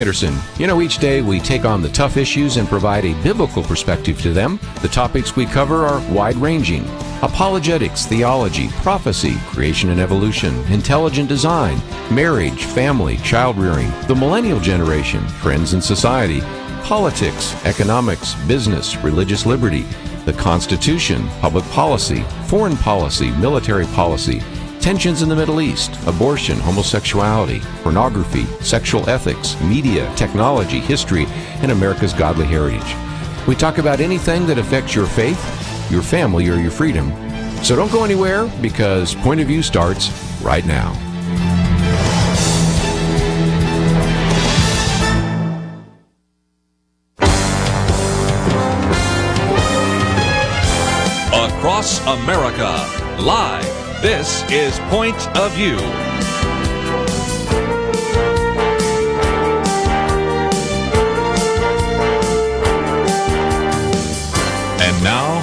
Anderson. You know, each day we take on the tough issues and provide a biblical perspective to them. The topics we cover are wide-ranging: apologetics, theology, prophecy, creation and evolution, intelligent design, marriage, family, child-rearing, the millennial generation, trends in society, politics, economics, business, religious liberty, the Constitution, public policy, foreign policy, military policy, tensions in the Middle East, abortion, homosexuality, pornography, sexual ethics, media, technology, history, and America's godly heritage. We talk about anything that affects your faith, your family, or your freedom. So don't go anywhere, because Point of View starts right now. Across America, live. This is Point of View. And now,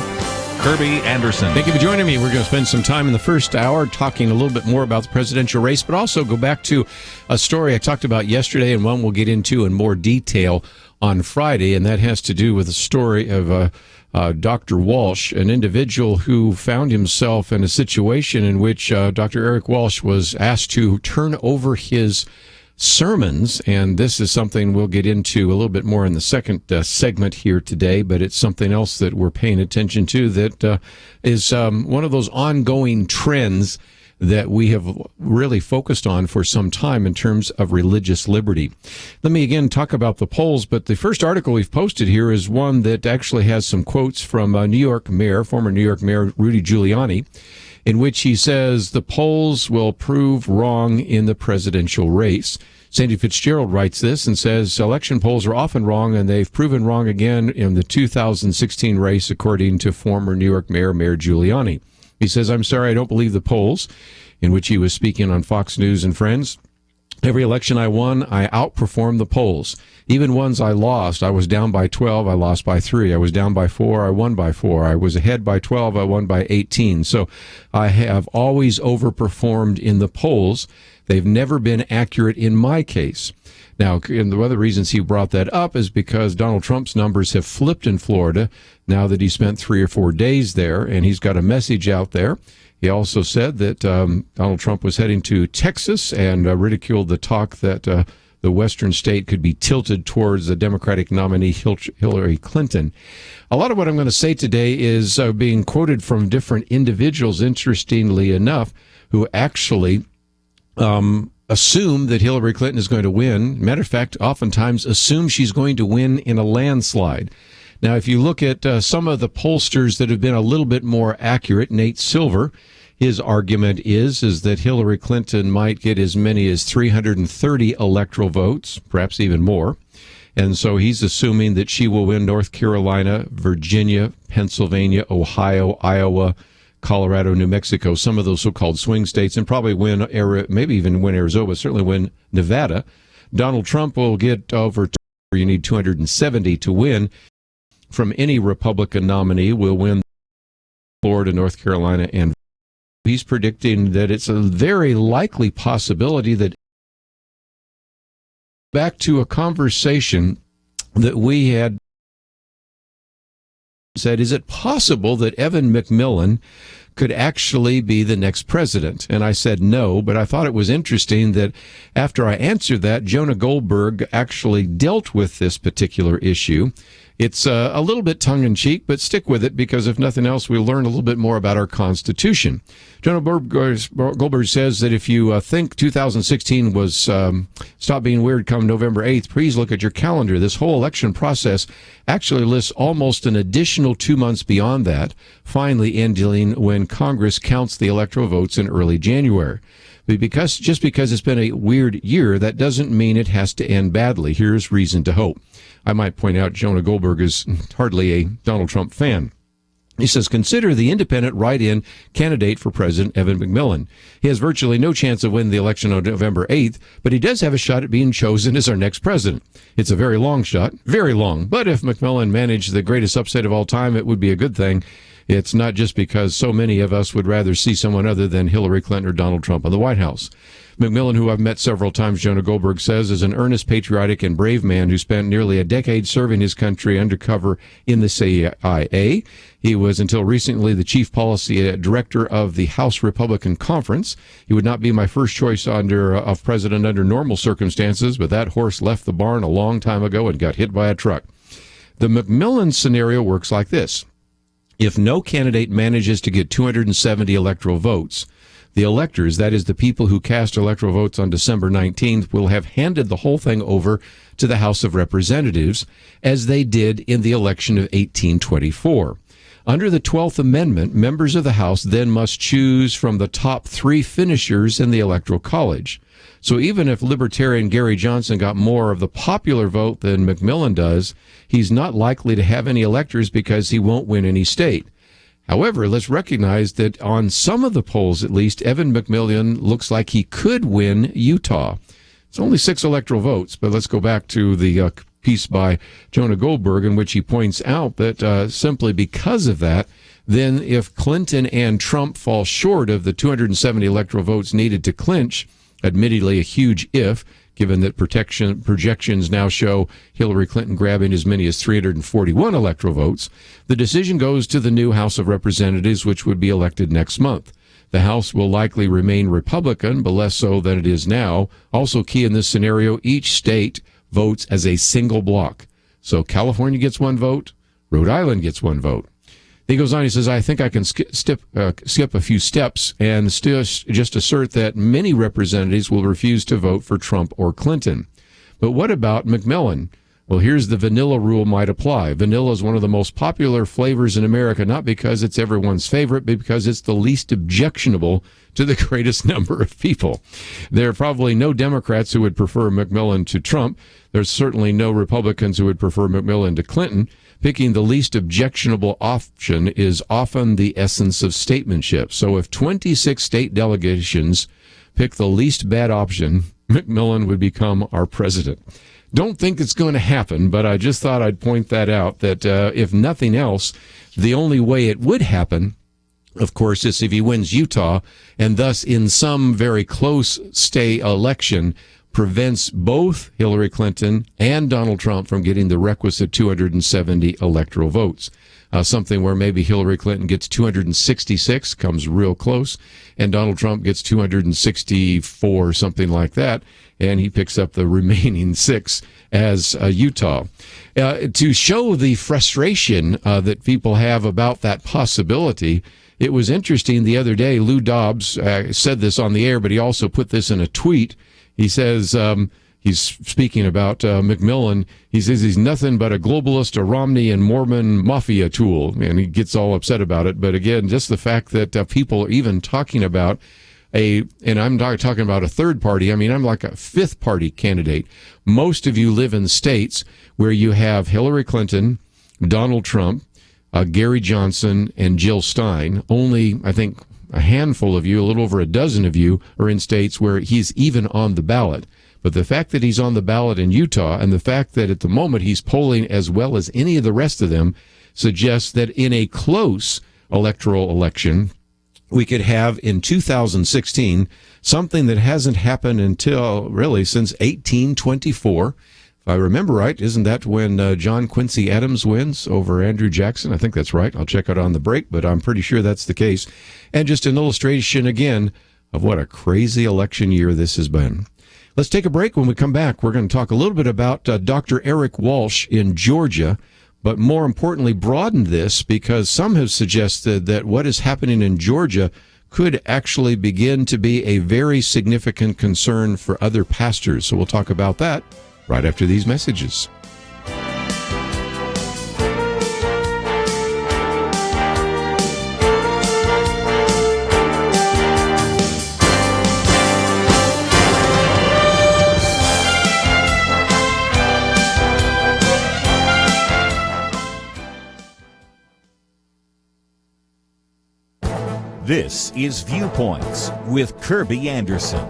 Kerby Anderson. Thank you for joining me. We're going to spend some time in the first hour talking a little bit more about the presidential race, but also go back to a story I talked about yesterday and one we'll get into in more detail on Friday, and that has to do with the story of Dr. Walsh, an individual who found himself in a situation in which Dr. Eric Walsh was asked to turn over his sermons, and this is something we'll get into a little bit more in the second segment here today, but it's something else that we're paying attention to that is one of those ongoing trends that we have really focused on for some time in terms of religious liberty. Let me again talk about the polls, but the first article we've posted here is one that actually has some quotes from former New York Mayor Rudy Giuliani, in which he says the polls will prove wrong in the presidential race. Sandy Fitzgerald writes this and says election polls are often wrong, and they've proven wrong again in the 2016 race, according to former New York Mayor Giuliani. He says, "I'm sorry, I don't believe the polls," in which he was speaking on Fox News and Friends. "Every election I won, I outperformed the polls. Even ones I lost, I was down by 12, I lost by 3. I was down by 4, I won by 4. I was ahead by 12, I won by 18. So I have always overperformed in the polls. They've never been accurate in my case." Now, and the other reasons he brought that up is because Donald Trump's numbers have flipped in Florida now that he spent 3 or 4 days there, and he's got a message out there. He also said that Donald Trump was heading to Texas and ridiculed the talk that the western state could be tilted towards the Democratic nominee Hillary Clinton. A lot of what I'm going to say today is being quoted from different individuals, interestingly enough, who actually assume that Hillary Clinton is going to win. Matter of fact, oftentimes assume she's going to win in a landslide. Now, if you look at some of the pollsters that have been a little bit more accurate, Nate Silver, his argument is that Hillary Clinton might get as many as 330 electoral votes, perhaps even more. And so he's assuming that she will win North Carolina, Virginia, Pennsylvania, Ohio, Iowa, Colorado, New Mexico, some of those so-called swing states, and probably win, maybe even win Arizona, but certainly win Nevada. Donald Trump will get over, you need 270 to win. From any Republican nominee will win Florida, North Carolina, and he's predicting that it's a very likely possibility that, back to a conversation that we had said, is it possible that Evan McMillan could actually be the next president? And I said no, but I thought it was interesting that after I answered that, Jonah Goldberg actually dealt with this particular issue. It's a little bit tongue-in-cheek, but stick with it, because if nothing else, we'll learn a little bit more about our Constitution. Jonah Goldberg says that if you think 2016 was stop being weird come November 8th, please look at your calendar. This whole election process actually lists almost an additional 2 months beyond that, finally ending when Congress counts the electoral votes in early January. But just because it's been a weird year, that doesn't mean it has to end badly. Here's reason to hope. I might point out Jonah Goldberg is hardly a Donald Trump fan. He says, consider the independent write-in candidate for President Evan McMillan. He has virtually no chance of winning the election on November 8th, but he does have a shot at being chosen as our next president. It's a very long shot, very long, but if McMillan managed the greatest upset of all time, it would be a good thing. It's not just because so many of us would rather see someone other than Hillary Clinton or Donald Trump in the White House. McMillan, who I've met several times, Jonah Goldberg says, is an earnest, patriotic, and brave man who spent nearly a decade serving his country undercover in the CIA. He was, until recently, the chief policy director of the House Republican Conference. He would not be my first choice of president under normal circumstances, but that horse left the barn a long time ago and got hit by a truck. The McMillan scenario works like this. If no candidate manages to get 270 electoral votes, the electors, that is the people who cast electoral votes on December 19th, will have handed the whole thing over to the House of Representatives, as they did in the election of 1824. Under the 12th Amendment, members of the House then must choose from the top 3 finishers in the Electoral College. So even if Libertarian Gary Johnson got more of the popular vote than McMillan does, he's not likely to have any electors because he won't win any state. However, let's recognize that on some of the polls, at least, Evan McMillan looks like he could win Utah. It's only 6 electoral votes, but let's go back to the piece by Jonah Goldberg in which he points out that simply because of that, then if Clinton and Trump fall short of the 270 electoral votes needed to clinch, admittedly a huge if, given that projections now show Hillary Clinton grabbing as many as 341 electoral votes, the decision goes to the new House of Representatives, which would be elected next month. The House will likely remain Republican, but less so than it is now. Also key in this scenario, each state votes as a single block. So California gets 1 vote, Rhode Island gets 1 vote. He goes on, he says, I think I can skip a few steps and still just assert that many representatives will refuse to vote for Trump or Clinton. But what about McMillan? Well, here's the vanilla rule might apply. Vanilla is one of the most popular flavors in America, not because it's everyone's favorite, but because it's the least objectionable to the greatest number of people. There are probably no Democrats who would prefer McMillan to Trump. There's certainly no Republicans who would prefer McMillan to Clinton. Picking the least objectionable option is often the essence of statesmanship. So if 26 state delegations pick the least bad option, McMillan would become our president. Don't think it's going to happen, but I just thought I'd point that out, that if nothing else, the only way it would happen, of course, is if he wins Utah, and thus in some very close state election prevents both Hillary Clinton and Donald Trump from getting the requisite 270 electoral votes. Something where maybe Hillary Clinton gets 266, comes real close, and Donald Trump gets 264, something like that, and he picks up the remaining 6 as Utah. To show the frustration that people have about that possibility, it was interesting the other day, Lou Dobbs said this on the air, but he also put this in a tweet. He says, he's speaking about McMillan. He says he's nothing but a globalist, a Romney and Mormon mafia tool, and he gets all upset about it. But again, just the fact that people are even talking about and I'm not talking about a third party. I mean, I'm like a 5th party candidate. Most of you live in states where you have Hillary Clinton, Donald Trump, Gary Johnson, and Jill Stein. Only, I think, a handful of you, a little over a dozen of you, are in states where he's even on the ballot. But the fact that he's on the ballot in Utah and the fact that at the moment he's polling as well as any of the rest of them suggests that in a close electoral election, we could have in 2016 something that hasn't happened until really since 1824. If I remember right, isn't that when John Quincy Adams wins over Andrew Jackson? I think that's right. I'll check it on the break, but I'm pretty sure that's the case. And just an illustration again of what a crazy election year this has been. Let's take a break. When we come back, we're going to talk a little bit about Dr. Eric Walsh in Georgia, but more importantly, broaden this because some have suggested that what is happening in Georgia could actually begin to be a very significant concern for other pastors. So we'll talk about that right after these messages. This is Viewpoints with Kerby Anderson.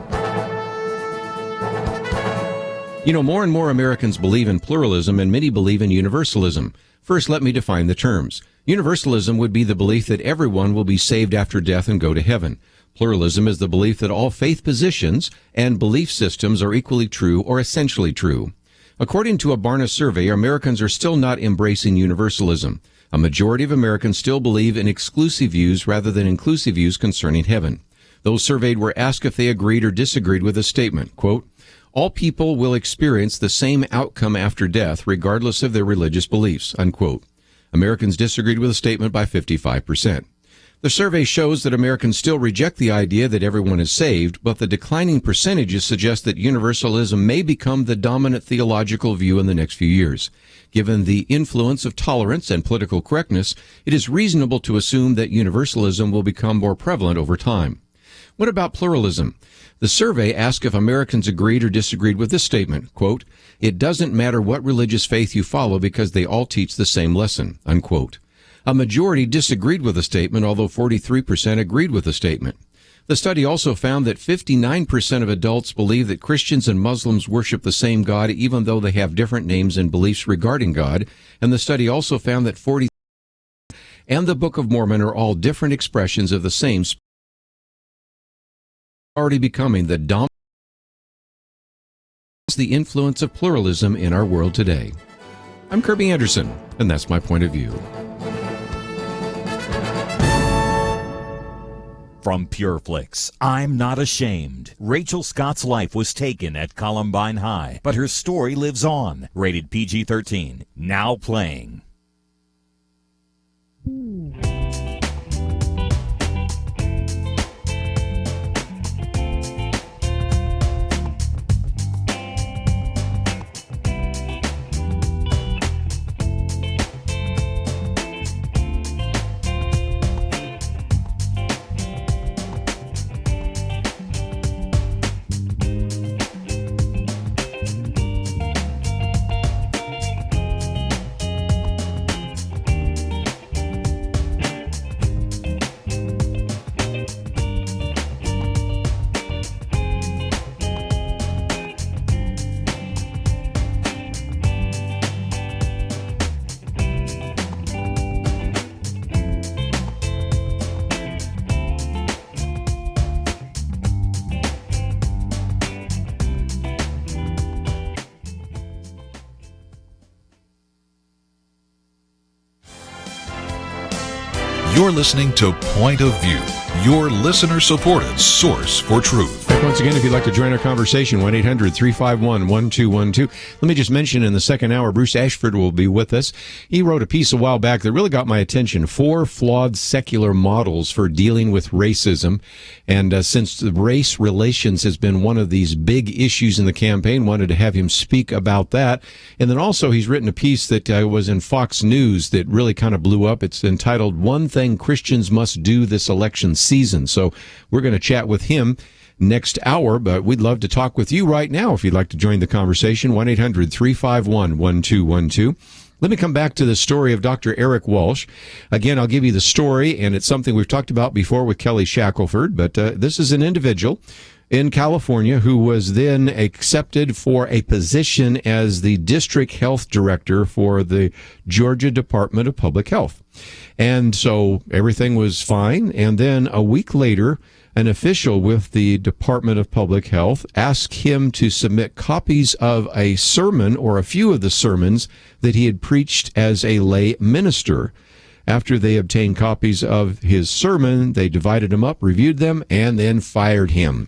You know, more and more Americans believe in pluralism and many believe in universalism. First, let me define the terms. Universalism would be the belief that everyone will be saved after death and go to heaven. Pluralism is the belief that all faith positions and belief systems are equally true or essentially true. According to a Barna survey, Americans are still not embracing universalism. A majority of Americans still believe in exclusive views rather than inclusive views concerning heaven. Those surveyed were asked if they agreed or disagreed with a statement, quote, "All people will experience the same outcome after death, regardless of their religious beliefs," unquote. Americans disagreed with the statement by 55%. The survey shows that Americans still reject the idea that everyone is saved, but the declining percentages suggest that universalism may become the dominant theological view in the next few years. Given the influence of tolerance and political correctness, it is reasonable to assume that universalism will become more prevalent over time. What about pluralism? The survey asked if Americans agreed or disagreed with this statement, quote, "It doesn't matter what religious faith you follow because they all teach the same lesson," unquote. A majority disagreed with the statement, although 43% agreed with the statement. The study also found that 59% of adults believe that Christians and Muslims worship the same God even though they have different names and beliefs regarding God, and the study also found that 40 and the Book of Mormon are all different expressions of the same spirit, already becoming the dominant influence of pluralism in our world today. I'm Kerby Anderson, and that's my point of view. From PureFlix, I'm Not Ashamed. Rachel Scott's life was taken at Columbine High, but her story lives on. Rated PG-13. Now playing. You're listening to Point of View, your listener-supported source for truth. Back once again, if you'd like to join our conversation, 1-800-351-1212. Let me just mention in the second hour, Bruce Ashford will be with us. He wrote a piece a while back that really got my attention, 4 Flawed Secular Models for Dealing with Racism. And since the race relations has been one of these big issues in the campaign, wanted to have him speak about that. And then also he's written a piece that was in Fox News that really kind of blew up. It's entitled, "One Thing Christians Must Do This Election Season." So we're going to chat with him next hour, but we'd love to talk with you right now if you'd like to join the conversation. 1-800-351-1212. Let me come back to the story of Dr. Eric Walsh. Again, I'll give you the story, and it's something we've talked about before with Kelly Shackelford, but this is an individual in California who was then accepted for a position as the district health director for the Georgia Department of Public Health. And so everything was fine, and then a week later, an official with the Department of Public Health asked him to submit copies of a sermon or a few of the sermons that he had preached as a lay minister. After they obtained copies of his sermon, they divided them up, reviewed them, and then fired him.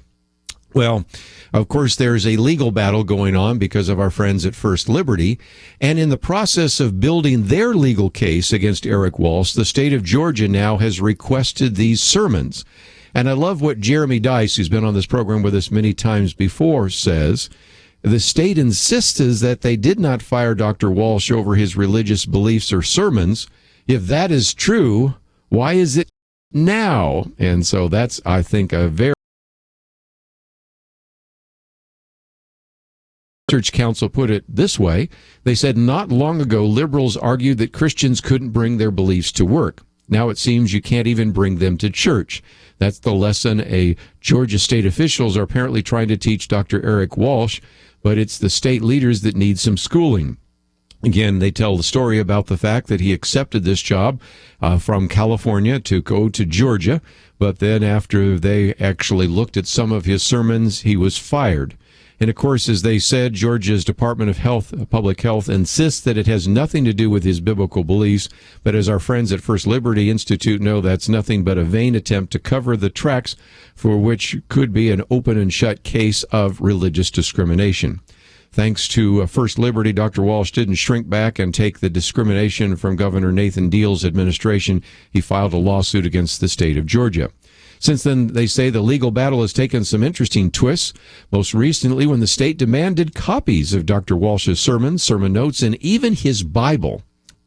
Well, of course, there's a legal battle going on because of our friends at First Liberty. And in the process of building their legal case against Eric Walsh, the state of Georgia now has requested these sermons. And I love what Jeremy Dice, who's been on this program with us many times before, says. The state insists that they did not fire Dr. Walsh over his religious beliefs or sermons. If that is true, why is it now? And so that's, I think, a very Research Council put it this way. They said, not long ago, liberals argued that Christians couldn't bring their beliefs to work. Now it seems you can't even bring them to church. That's the lesson Georgia state officials are apparently trying to teach Dr. Eric Walsh, but it's the state leaders that need some schooling. Again, they tell the story about the fact that he accepted this job from California to go to Georgia, but then after they actually looked at some of his sermons, he was fired. And of course, as they said, Georgia's Department of Public Health insists that it has nothing to do with his biblical beliefs, but as our friends at First Liberty Institute know, that's nothing but a vain attempt to cover the tracks for which could be an open and shut case of religious discrimination. Thanks to First Liberty, Dr. Walsh didn't shrink back and take the discrimination from Governor Nathan Deal's administration. He filed a lawsuit against the state of Georgia. Since then, they say the legal battle has taken some interesting twists, most recently when the state demanded copies of Dr. Walsh's sermons, sermon notes, and even his Bible.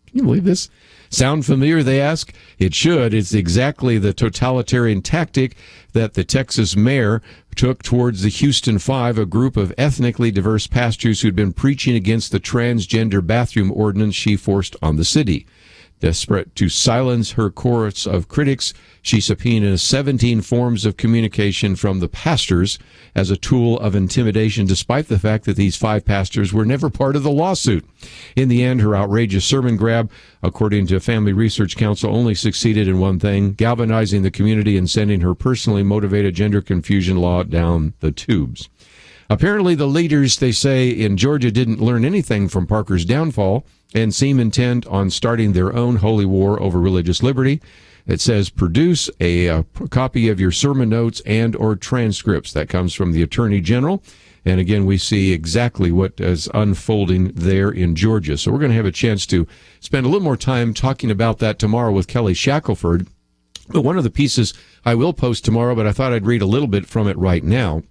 Can you believe this? Sound familiar, they ask? It should. It's exactly the totalitarian tactic that the Texas mayor took towards the Houston Five, a group of ethnically diverse pastors who'd been preaching against the transgender bathroom ordinance she forced on the city. Desperate to silence her chorus of critics, she subpoenaed 17 forms of communication from the pastors as a tool of intimidation, despite the fact that these 5 pastors were never part of the lawsuit. In the end, her outrageous sermon grab, according to Family Research Council, only succeeded in one thing: galvanizing the community and sending her personally motivated gender confusion law down the tubes. Apparently, the leaders, they say, in Georgia didn't learn anything from Parker's downfall and seem intent on starting their own holy war over religious liberty. It says, produce a copy of your sermon notes and or transcripts. That comes from the Attorney General. And again, we see exactly what is unfolding there in Georgia. So we're going to have a chance to spend a little more time talking about that tomorrow with Kelly Shackelford. But one of the pieces I will post tomorrow, but I thought I'd read a little bit from it right now,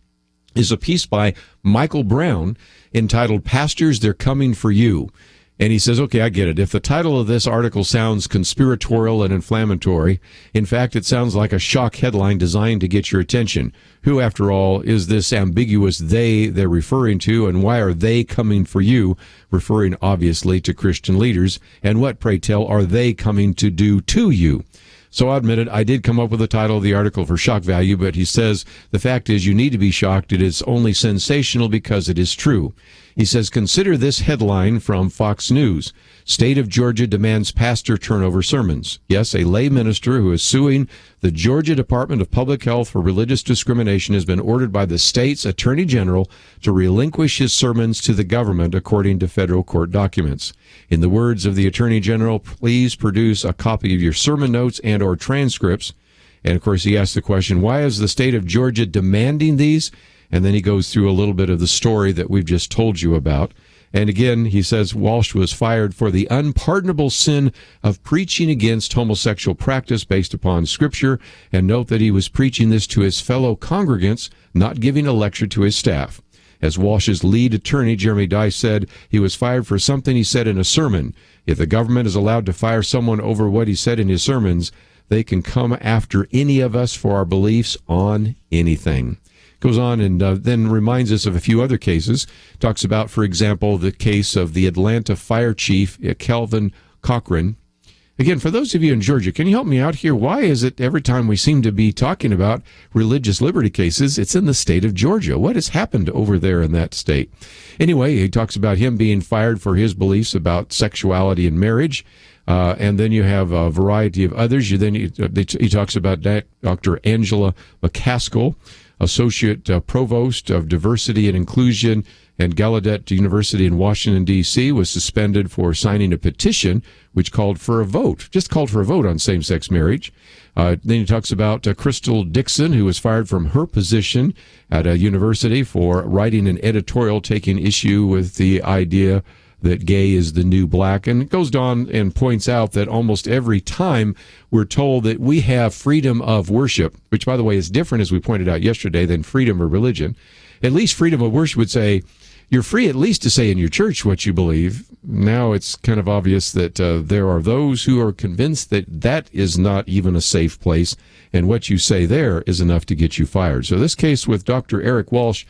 is a piece by Michael Brown entitled, Pastors, They're Coming for You. And he says, okay, I get it. If the title of this article sounds conspiratorial and inflammatory, in fact, it sounds like a shock headline designed to get your attention. Who, after all, is this ambiguous they're referring to, and why are they coming for you, referring obviously to Christian leaders, and what, pray tell, are they coming to do to you? So I admit it, I did come up with the title of the article for shock value, but he says, the fact is you need to be shocked. It is only sensational because it is true. He says, consider this headline from Fox News. State of Georgia demands pastor turnover sermons. Yes, a lay minister who is suing the Georgia Department of Public Health for religious discrimination has been ordered by the state's attorney general to relinquish his sermons to the government, according to federal court documents. In the words of the attorney general, please produce a copy of your sermon notes and or transcripts. And of course, he asked the question, why is the state of Georgia demanding these? And then he goes through a little bit of the story that we've just told you about. And again, he says Walsh was fired for the unpardonable sin of preaching against homosexual practice based upon Scripture. And note that he was preaching this to his fellow congregants, not giving a lecture to his staff. As Walsh's lead attorney, Jeremy Dice, said, he was fired for something he said in a sermon. If the government is allowed to fire someone over what he said in his sermons, they can come after any of us for our beliefs on anything. Goes on and then reminds us of a few other cases. Talks about, for example, the case of the Atlanta fire chief, Calvin Cochran. Again, for those of you in Georgia, can you help me out here? Why is it every time we seem to be talking about religious liberty cases, it's in the state of Georgia? What has happened over there in that state? Anyway, he talks about him being fired for his beliefs about sexuality and marriage. And then you have a variety of others. He talks about Dr. Angela McCaskill, Associate Provost of Diversity and Inclusion at Gallaudet University in Washington, D.C., was suspended for signing a petition which called for a vote on same-sex marriage. Then he talks about Crystal Dixon, who was fired from her position at a university for writing an editorial taking issue with the idea that gay is the new black. And it goes on and points out that almost every time we're told that we have freedom of worship, which, by the way, is different, as we pointed out yesterday, than freedom of religion. At least freedom of worship would say, you're free at least to say in your church what you believe. Now it's kind of obvious that there are those who are convinced that that is not even a safe place, and what you say there is enough to get you fired. So this case with Dr. Eric Walsh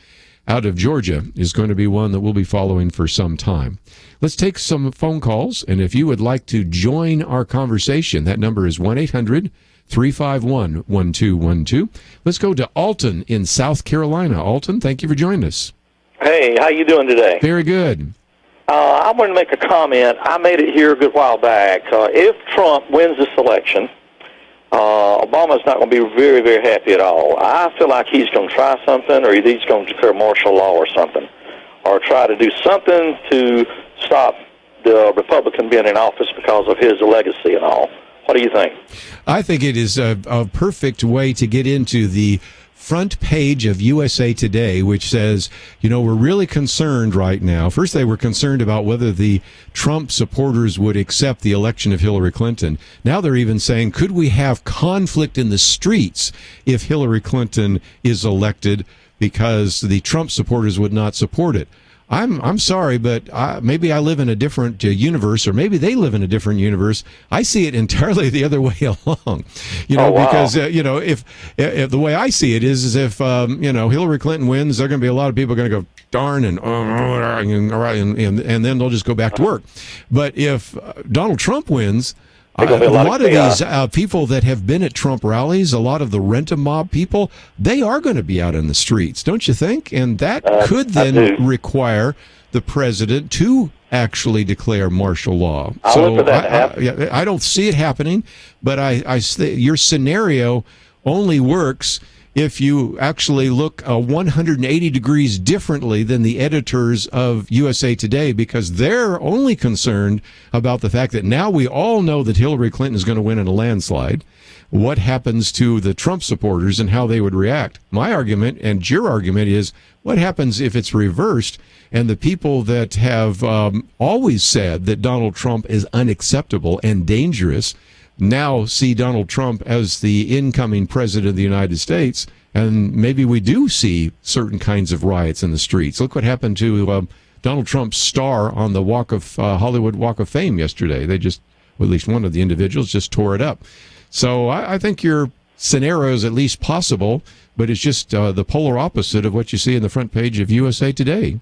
out of Georgia is going to be one that we'll be following for some time. Let's take some phone calls, and if you would like to join our conversation, that number is 1-800-351-1212. Let's go to Alton in South Carolina. Alton, thank you for joining us. Hey, how you doing today? Very good. I want to make a comment. I made it here a good while back. If Trump wins this election, Obama's not going to be very, very happy at all. I feel like he's going to try something, or he's going to declare martial law or something, or try to do something to stop the Republican being in office because of his legacy and all. What do you think? I think it is a perfect way to get into the front page of USA Today, which says, we're really concerned right now. First, they were concerned about whether the Trump supporters would accept the election of Hillary Clinton. Now they're even saying, could we have conflict in the streets if Hillary Clinton is elected because the Trump supporters would not support it? I'm sorry, but maybe I live in a different universe, or maybe they live in a different universe. I see it entirely the other way along, because if the way I see it is if Hillary Clinton wins, there are going to be a lot of people going to go darn and then they'll just go back to work. But if Donald Trump wins, a lot of these people that have been at Trump rallies, a lot of the rent-a-mob people, they are going to be out in the streets, don't you think? And that could then require the president to actually declare martial law. I don't see it happening, but your scenario only works if you actually look 180 degrees differently than the editors of USA Today, because they're only concerned about the fact that now we all know that Hillary Clinton is going to win in a landslide. What happens to the Trump supporters and how they would react? My argument and your argument is, what happens if it's reversed and the people that have always said that Donald Trump is unacceptable and dangerous now see Donald Trump as the incoming president of the United States, and maybe we do see certain kinds of riots in the streets. Look what happened to Donald Trump's star on the Hollywood Walk of Fame yesterday. They at least one of the individuals just tore it up. So I think your scenario is at least possible, but it's just the polar opposite of what you see in the front page of USA Today.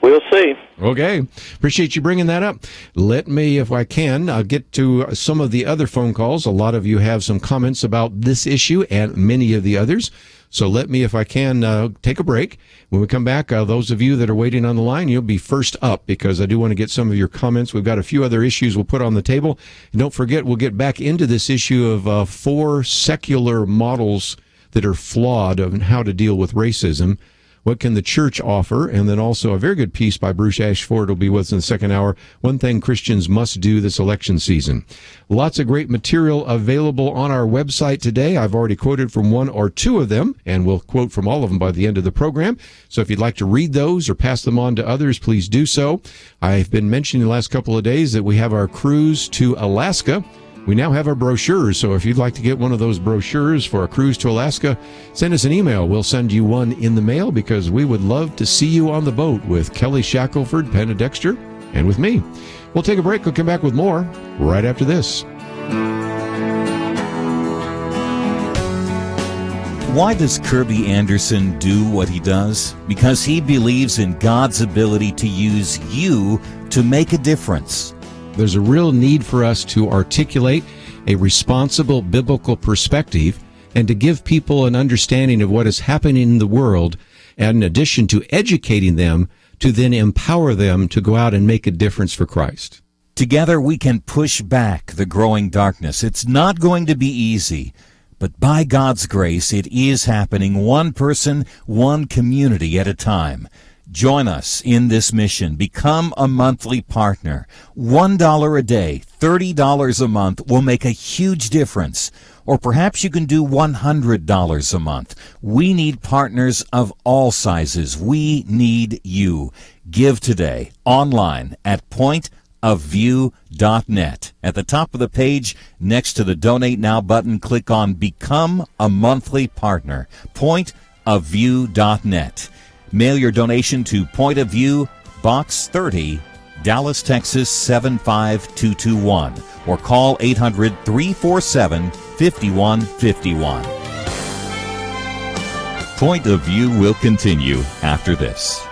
We'll see. Okay. Appreciate you bringing that up. Let me, if I can, get to some of the other phone calls. A lot of you have some comments about this issue and many of the others. So let me, if I can, take a break. When we come back, those of you that are waiting on the line, you'll be first up, because I do want to get some of your comments. We've got a few other issues we'll put on the table. And don't forget, we'll get back into this issue of 4 secular models that are flawed of how to deal with racism. What can the church offer? And then also a very good piece by Bruce Ashford will be with us in the second hour. One thing Christians must do this election season. Lots of great material available on our website today. I've already quoted from 1 or 2 of them, and we'll quote from all of them by the end of the program. So if you'd like to read those or pass them on to others, please do so. I've been mentioning the last couple of days that we have our cruise to Alaska. We now have our brochures, so if you'd like to get one of those brochures for a cruise to Alaska, send us an email. We'll send you one in the mail, because we would love to see you on the boat with Kelly Shackelford, Penna Dexter, and with me. We'll take a break. We'll come back with more right after this. Why does Kerby Anderson do what he does? Because he believes in God's ability to use you to make a difference. There's a real need for us to articulate a responsible biblical perspective and to give people an understanding of what is happening in the world, and in addition to educating them, to then empower them to go out and make a difference for Christ. Together we can push back the growing darkness. It's not going to be easy, but by God's grace, it is happening, one person, one community at a time. Join us in this mission. Become a monthly partner. $1 a day, $30 a month will make a huge difference. Or perhaps you can do $100 a month. We need partners of all sizes. We need you. Give today online at pointofview.net. At the top of the page, next to the Donate Now button, click on Become a Monthly Partner. Pointofview.net. Mail your donation to Point of View, Box 30, Dallas, Texas 75221, or call 800-347-5151. Point of View will continue after this.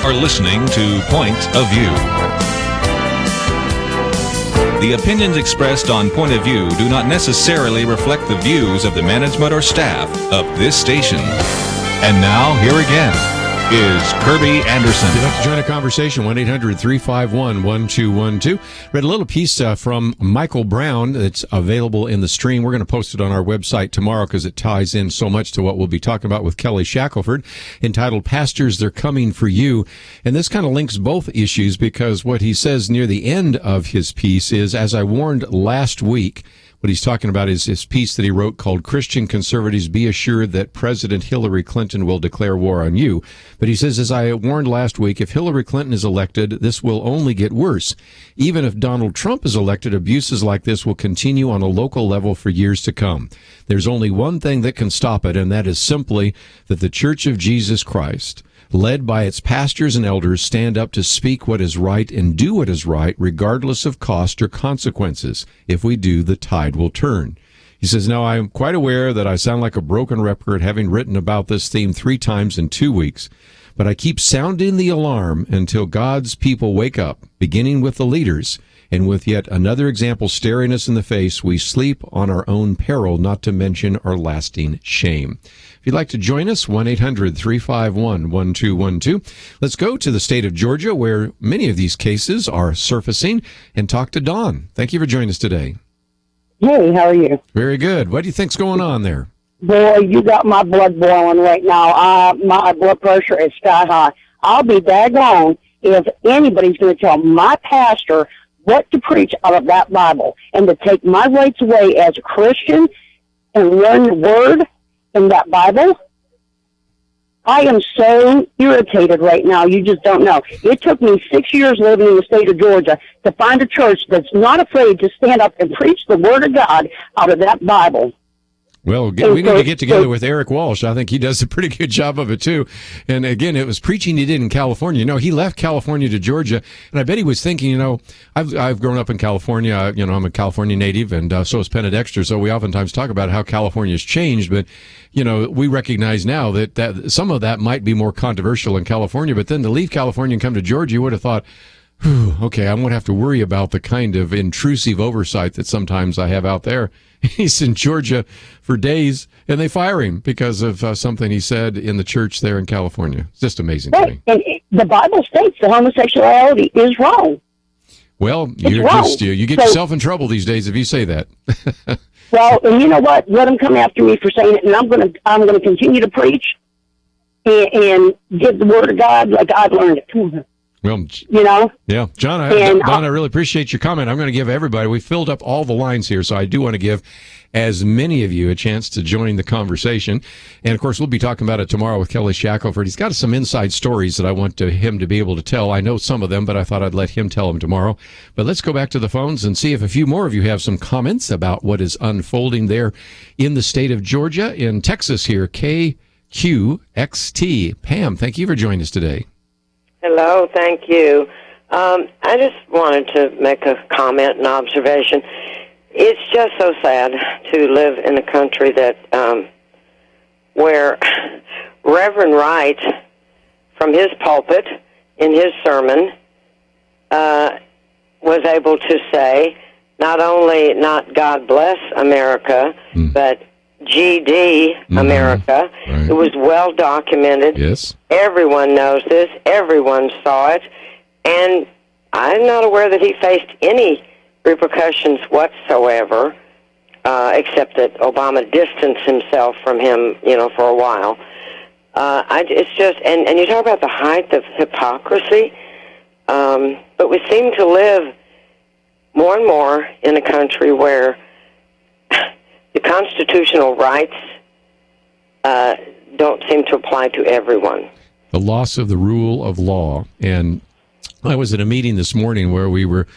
are listening to Point of View. The opinions expressed on Point of View do not necessarily reflect the views of the management or staff of this station. And now, here again is Kerby Anderson. If you'd like to join a conversation, 1-800-351-1212. Read a little piece from Michael Brown that's available in the stream. We're going to post it on our website tomorrow because it ties in so much to what we'll be talking about with Kelly Shackelford, entitled Pastors, They're Coming for You. And this kind of links both issues because what he says near the end of his piece is, as I warned last week, what he's talking about is his piece that he wrote called Christian Conservatives Be Assured That President Hillary Clinton Will Declare War on You. But he says, as I warned last week, if Hillary Clinton is elected, this will only get worse. Even if Donald Trump is elected, abuses like this will continue on a local level for years to come. There's only one thing that can stop it, and that is simply that the Church of Jesus Christ, led by its pastors and elders, stand up to speak what is right and do what is right, regardless of cost or consequences. If we do, the tide will turn. He says, now I'm quite aware that I sound like a broken record, having written about this theme 3 times in 2 weeks, but I keep sounding the alarm until God's people wake up, beginning with the leaders. And with yet another example staring us in the face, we sleep on our own peril, not to mention our lasting shame. If you'd like to join us, 1-800-351-1212. Let's go to the state of Georgia, where many of these cases are surfacing, and talk to Dawn. Thank you for joining us today. Hey, how are you? Very good. What do you think's going on there? Boy, you got my blood boiling right now. My blood pressure is sky high. I'll be daggone if anybody's going to tell my pastor what to preach out of that Bible and to take my rights away as a Christian and learn the Word in that Bible. I am so irritated right now. You just don't know. It took me 6 years living in the state of Georgia to find a church that's not afraid to stand up and preach the Word of God out of that Bible. Well, we need to get together with Eric Walsh. I think he does a pretty good job of it, too. And again, it was preaching he did in California. He left California to Georgia, and I bet he was thinking, I've grown up in California. I'm a California native, and so is Penna Dexter, so we oftentimes talk about how California's changed, but, we recognize now that some of that might be more controversial in California, but then to leave California and come to Georgia, you would have thought, okay, I won't have to worry about the kind of intrusive oversight that sometimes I have out there. He's in Georgia for days, and they fire him because of something he said in the church there in California. It's just amazing to me. And the Bible states that homosexuality is wrong. Well, you get So, yourself in trouble these days if you say that. Well, and you know what? Let them come after me for saying it, and I'm going to continue to preach and give the Word of God like I've learned it. Well, yeah, John, Don, I really appreciate your comment. I'm going to give everybody, we filled up all the lines here, so I do want to give as many of you a chance to join the conversation. And of course, we'll be talking about it tomorrow with Kelly Shackelford. He's got some inside stories that I want him to be able to tell. I know some of them, but I thought I'd let him tell them tomorrow. But let's go back to the phones and see if a few more of you have some comments about what is unfolding there in the state of Georgia. In Texas here, KQXT. Pam, thank you for joining us today. Hello, thank you. I just wanted to make a comment and observation. It's just so sad to live in a country that where Reverend Wright, from his pulpit in his sermon, was able to say not only not God bless America, but GD America. Right. It was well documented. Yes. Everyone knows this. Everyone saw it. And I'm not aware that he faced any repercussions whatsoever, except that Obama distanced himself from him, for a while. It's just, and you talk about the height of hypocrisy, but we seem to live more and more in a country where the constitutional rights don't seem to apply to everyone. The loss of the rule of law. And I was at a meeting this morning where we were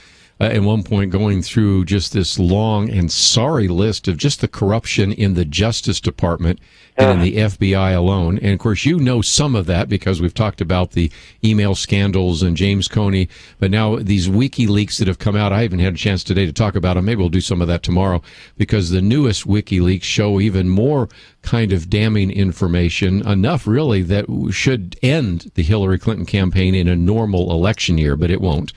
at one point going through just this long and sorry list of just the corruption in the Justice Department and in the FBI alone. And of course, you know some of that because we've talked about the email scandals and James Comey. But now these WikiLeaks that have come out, I haven't had a chance today to talk about them. Maybe we'll do some of that tomorrow because the newest WikiLeaks show even more kind of damning information, enough really that should end the Hillary Clinton campaign in a normal election year, but it won't.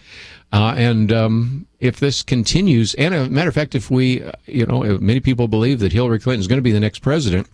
And if this continues, and as a matter of fact, if we, many people believe that Hillary Clinton is going to be the next president.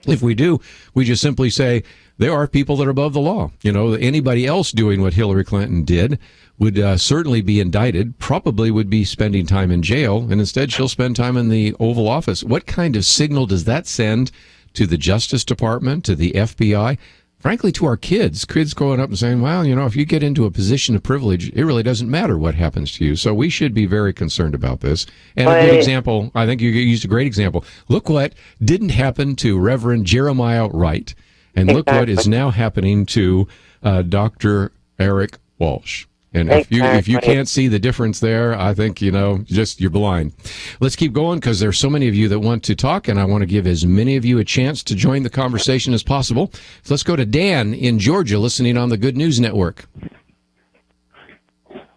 If we do, we just simply say there are people that are above the law. Anybody else doing what Hillary Clinton did would certainly be indicted, probably would be spending time in jail, and instead she'll spend time in the Oval Office. What kind of signal does that send to the Justice Department, to the FBI? Frankly, to our kids growing up and saying, well, if you get into a position of privilege, it really doesn't matter what happens to you. So we should be very concerned about this. And a good example, I think you used a great example. Look what didn't happen to Reverend Jeremiah Wright. And look what is now happening to Dr. Eric Walsh. And if you can't see the difference there, I think, you're blind. Let's keep going because there's so many of you that want to talk, and I want to give as many of you a chance to join the conversation as possible. So let's go to Dan in Georgia, listening on the Good News Network.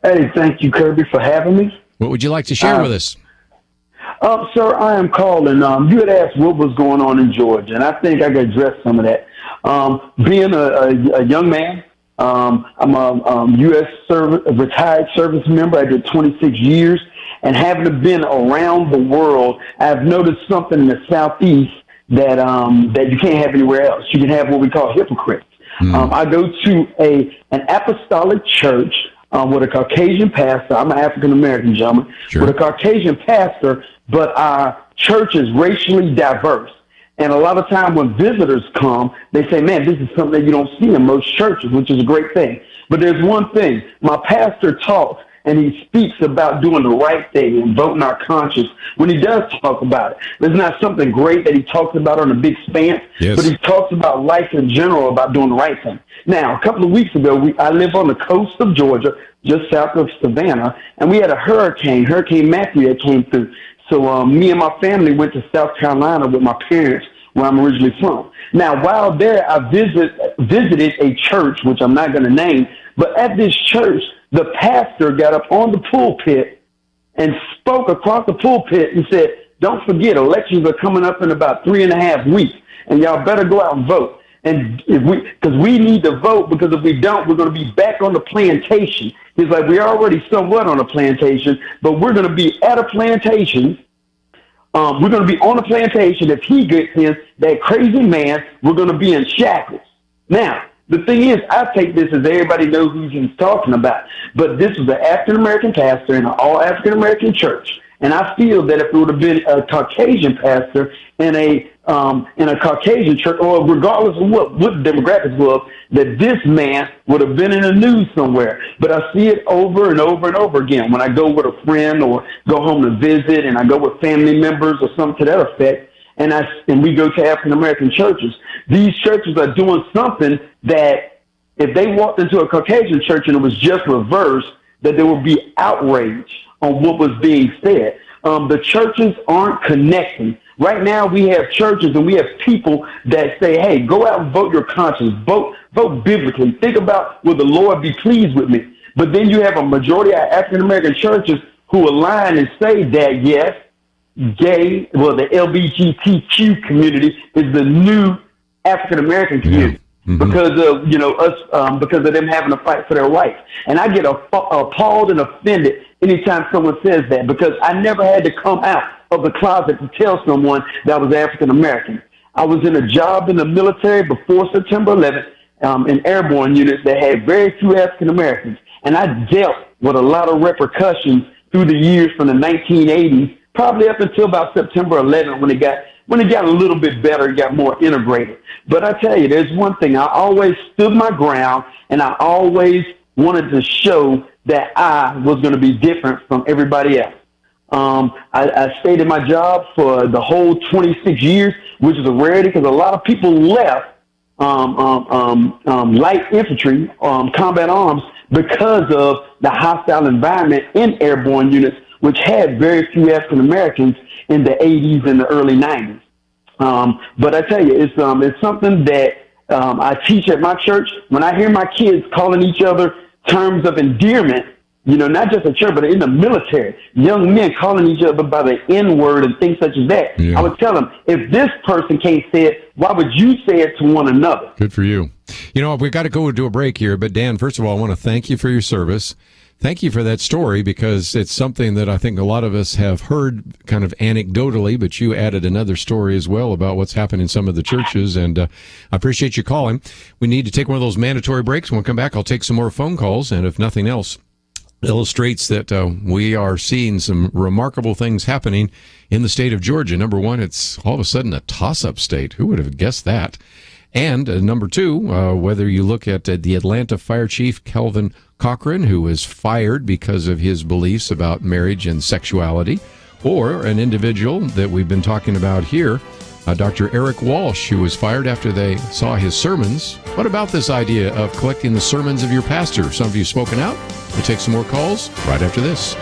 Hey, thank you, Kerby, for having me. What would you like to share with us? Sir, I am calling. You had asked what was going on in Georgia, and I think I could address some of that. Being a young man, I'm a U.S. retired service member. I did 26 years. And having been around the world, I've noticed something in the Southeast that you can't have anywhere else. You can have what we call hypocrites. I go to an apostolic church with a Caucasian pastor. I'm an African-American gentleman. Sure. With a Caucasian pastor, but our church is racially diverse. And a lot of time when visitors come, they say, man, this is something that you don't see in most churches, which is a great thing. But there's one thing. My pastor talks, and he speaks about doing the right thing and voting our conscience. When he does talk about it, there's not something great that he talks about on a big stance, but he talks about life in general, about doing the right thing. Now, a couple of weeks ago, I live on the coast of Georgia, just south of Savannah, and we had a Hurricane Matthew that came through. So me and my family went to South Carolina with my parents, where I'm originally from. Now, while there, I visited a church, which I'm not going to name, but at this church, the pastor got up on the pulpit and spoke across the pulpit and said, don't forget, elections are coming up in about 3.5 weeks, and y'all better go out and vote. And because we need to vote, because if we don't, we're going to be back on the plantation. He's like, we're already somewhat on a plantation, but we're going to be at a plantation. We're going to be on a plantation. If he gets in, that crazy man, we're going to be in shackles. Now, the thing is, I take this as everybody knows who he's talking about. But this was an African-American pastor in an all-African-American church. And I feel that if it would have been a Caucasian pastor in a Caucasian church, or regardless of what the demographics was, that this man would have been in the news somewhere. But I see it over and over and over again when I go with a friend or go home to visit, and I go with family members or something to that effect, and we go to African-American churches. These churches are doing something that if they walked into a Caucasian church and it was just reversed, that there would be outrage on what was being said. The churches aren't connecting. Right now we have churches and we have people that say, hey, go out and vote your conscience. Vote biblically. Think about, will the Lord be pleased with me? But then you have a majority of African-American churches who align and say that, yes, the LGBTQ community is the new African-American community. Yeah. Mm-hmm. Because of because of them having to fight for their rights. And I get appalled and offended anytime someone says that, because I never had to come out of the closet to tell someone that I was African American. I was in a job in the military before September 11th in airborne units that had very few African Americans, and I dealt with a lot of repercussions through the years from the 1980s, probably up until about September 11th when it got a little bit better, it got more integrated. But I tell you, there's one thing. I always stood my ground, and I always wanted to show that I was going to be different from everybody else. I stayed in my job for the whole 26 years, which is a rarity because a lot of people left light infantry, combat arms, because of the hostile environment in airborne units, which had very few African Americans in the 80s and the early 90s. But I tell you, it's something that I teach at my church. When I hear my kids calling each other terms of endearment, not just at church, but in the military, young men calling each other by the N-word and things such as that, I would tell them, if this person can't say it, why would you say it to one another? Good for you. We've got to go to a break here, but Dan, first of all, I want to thank you for your service. Thank you for that story, because it's something that I think a lot of us have heard kind of anecdotally, but you added another story as well about what's happened in some of the churches, and I appreciate you calling. We need to take one of those mandatory breaks. When we come back, I'll take some more phone calls, and if nothing else, illustrates that we are seeing some remarkable things happening in the state of Georgia. Number one, it's all of a sudden a toss-up state. Who would have guessed that? And number two, whether you look at the Atlanta Fire Chief, Kelvin Cochran, who was fired because of his beliefs about marriage and sexuality, or an individual that we've been talking about here, Dr. Eric Walsh, who was fired after they saw his sermons. What about this idea of collecting the sermons of your pastor? Some of you spoken out. We'll take some more calls right after this.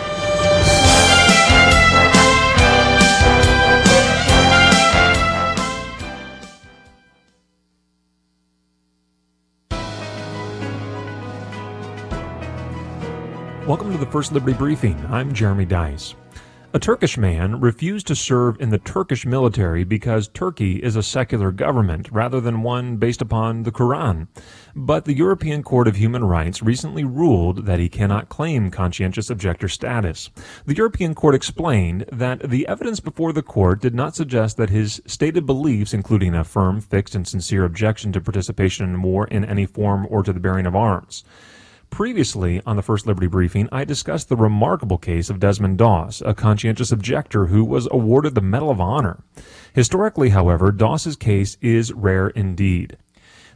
Welcome to the First Liberty Briefing. I'm Jeremy Dice. A Turkish man refused to serve in the Turkish military because Turkey is a secular government rather than one based upon the Quran. But the European Court of Human Rights recently ruled that he cannot claim conscientious objector status. The European Court explained that the evidence before the court did not suggest that his stated beliefs, including a firm, fixed, and sincere objection to participation in war in any form or to the bearing of arms. Previously, on the First Liberty Briefing, I discussed the remarkable case of Desmond Doss, a conscientious objector who was awarded the Medal of Honor. Historically, however, Doss's case is rare indeed.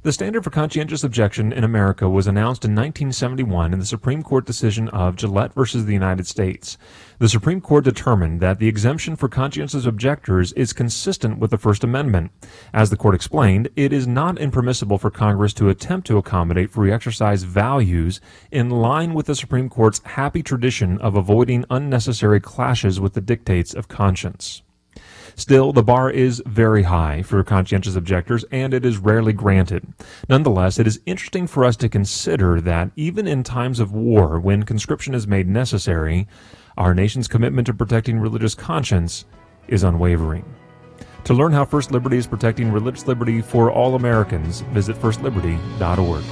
The standard for conscientious objection in America was announced in 1971 in the Supreme Court decision of Gillette versus the United States. The Supreme Court determined that the exemption for conscientious objectors is consistent with the First Amendment. As the court explained, it is not impermissible for Congress to attempt to accommodate free exercise values in line with the Supreme Court's happy tradition of avoiding unnecessary clashes with the dictates of conscience. Still, the bar is very high for conscientious objectors, and it is rarely granted. Nonetheless, it is interesting for us to consider that even in times of war, when conscription is made necessary, our nation's commitment to protecting religious conscience is unwavering. To learn how First Liberty is protecting religious liberty for all Americans, visit firstliberty.org.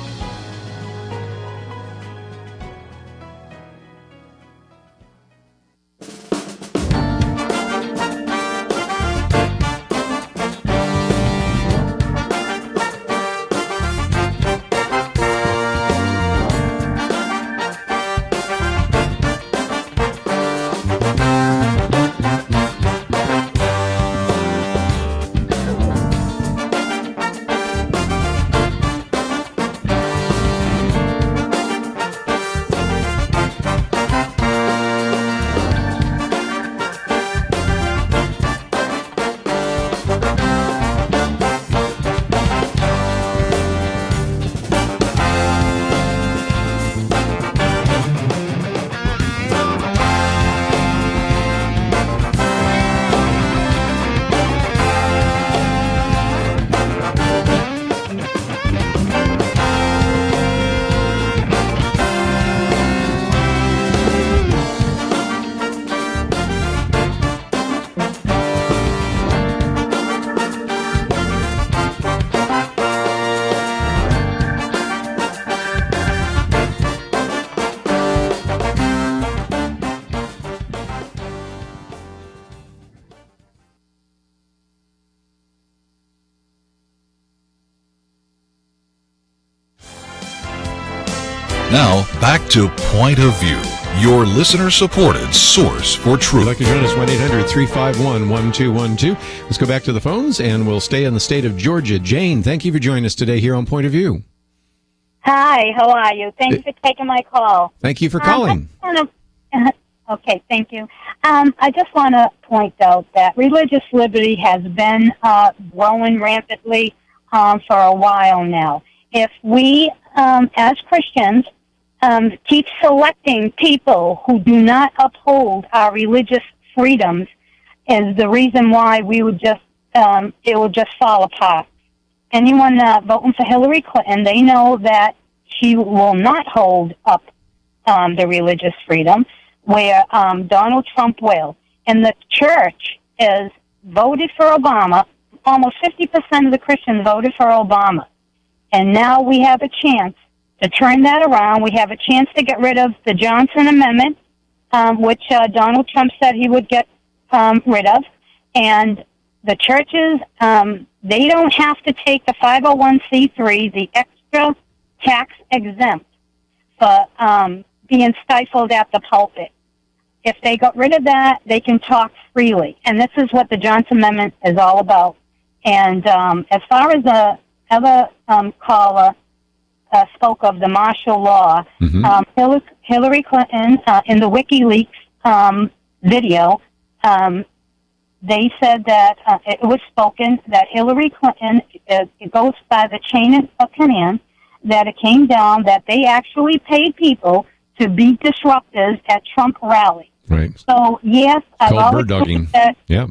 Now, back to Point of View, your listener-supported source for truth. If you'd like to join us, 1-800-351-1212. Let's go back to the phones, and we'll stay in the state of Georgia. Jane, thank you for joining us today here on Point of View. Hi, how are you? Thanks for taking my call. Thank you for calling. Okay, thank you. I just want to point out that religious liberty has been growing rampantly for a while now. If we, as Christians, keep selecting people who do not uphold our religious freedoms is the reason why we would just it would just fall apart. Anyone voting for Hillary Clinton, they know that she will not hold up the religious freedom, where Donald Trump will. And the church is voted for Obama. Almost 50% of the Christians voted for Obama. And now we have a chance to turn that around. We have a chance to get rid of the Johnson Amendment, which Donald Trump said he would get rid of. And the churches, they don't have to take the 501c3, the extra tax exempt, for being stifled at the pulpit. If they got rid of that, they can talk freely. And this is what the Johnson Amendment is all about. And as far as the other caller spoke of the martial law, Hillary Clinton, in the WikiLeaks video, they said that it was spoken that Hillary Clinton, it goes by the chain of command, that it came down that they actually paid people to be disruptors at Trump rallies. Right. So, yes, I've called always bird dogging. That. Yeah.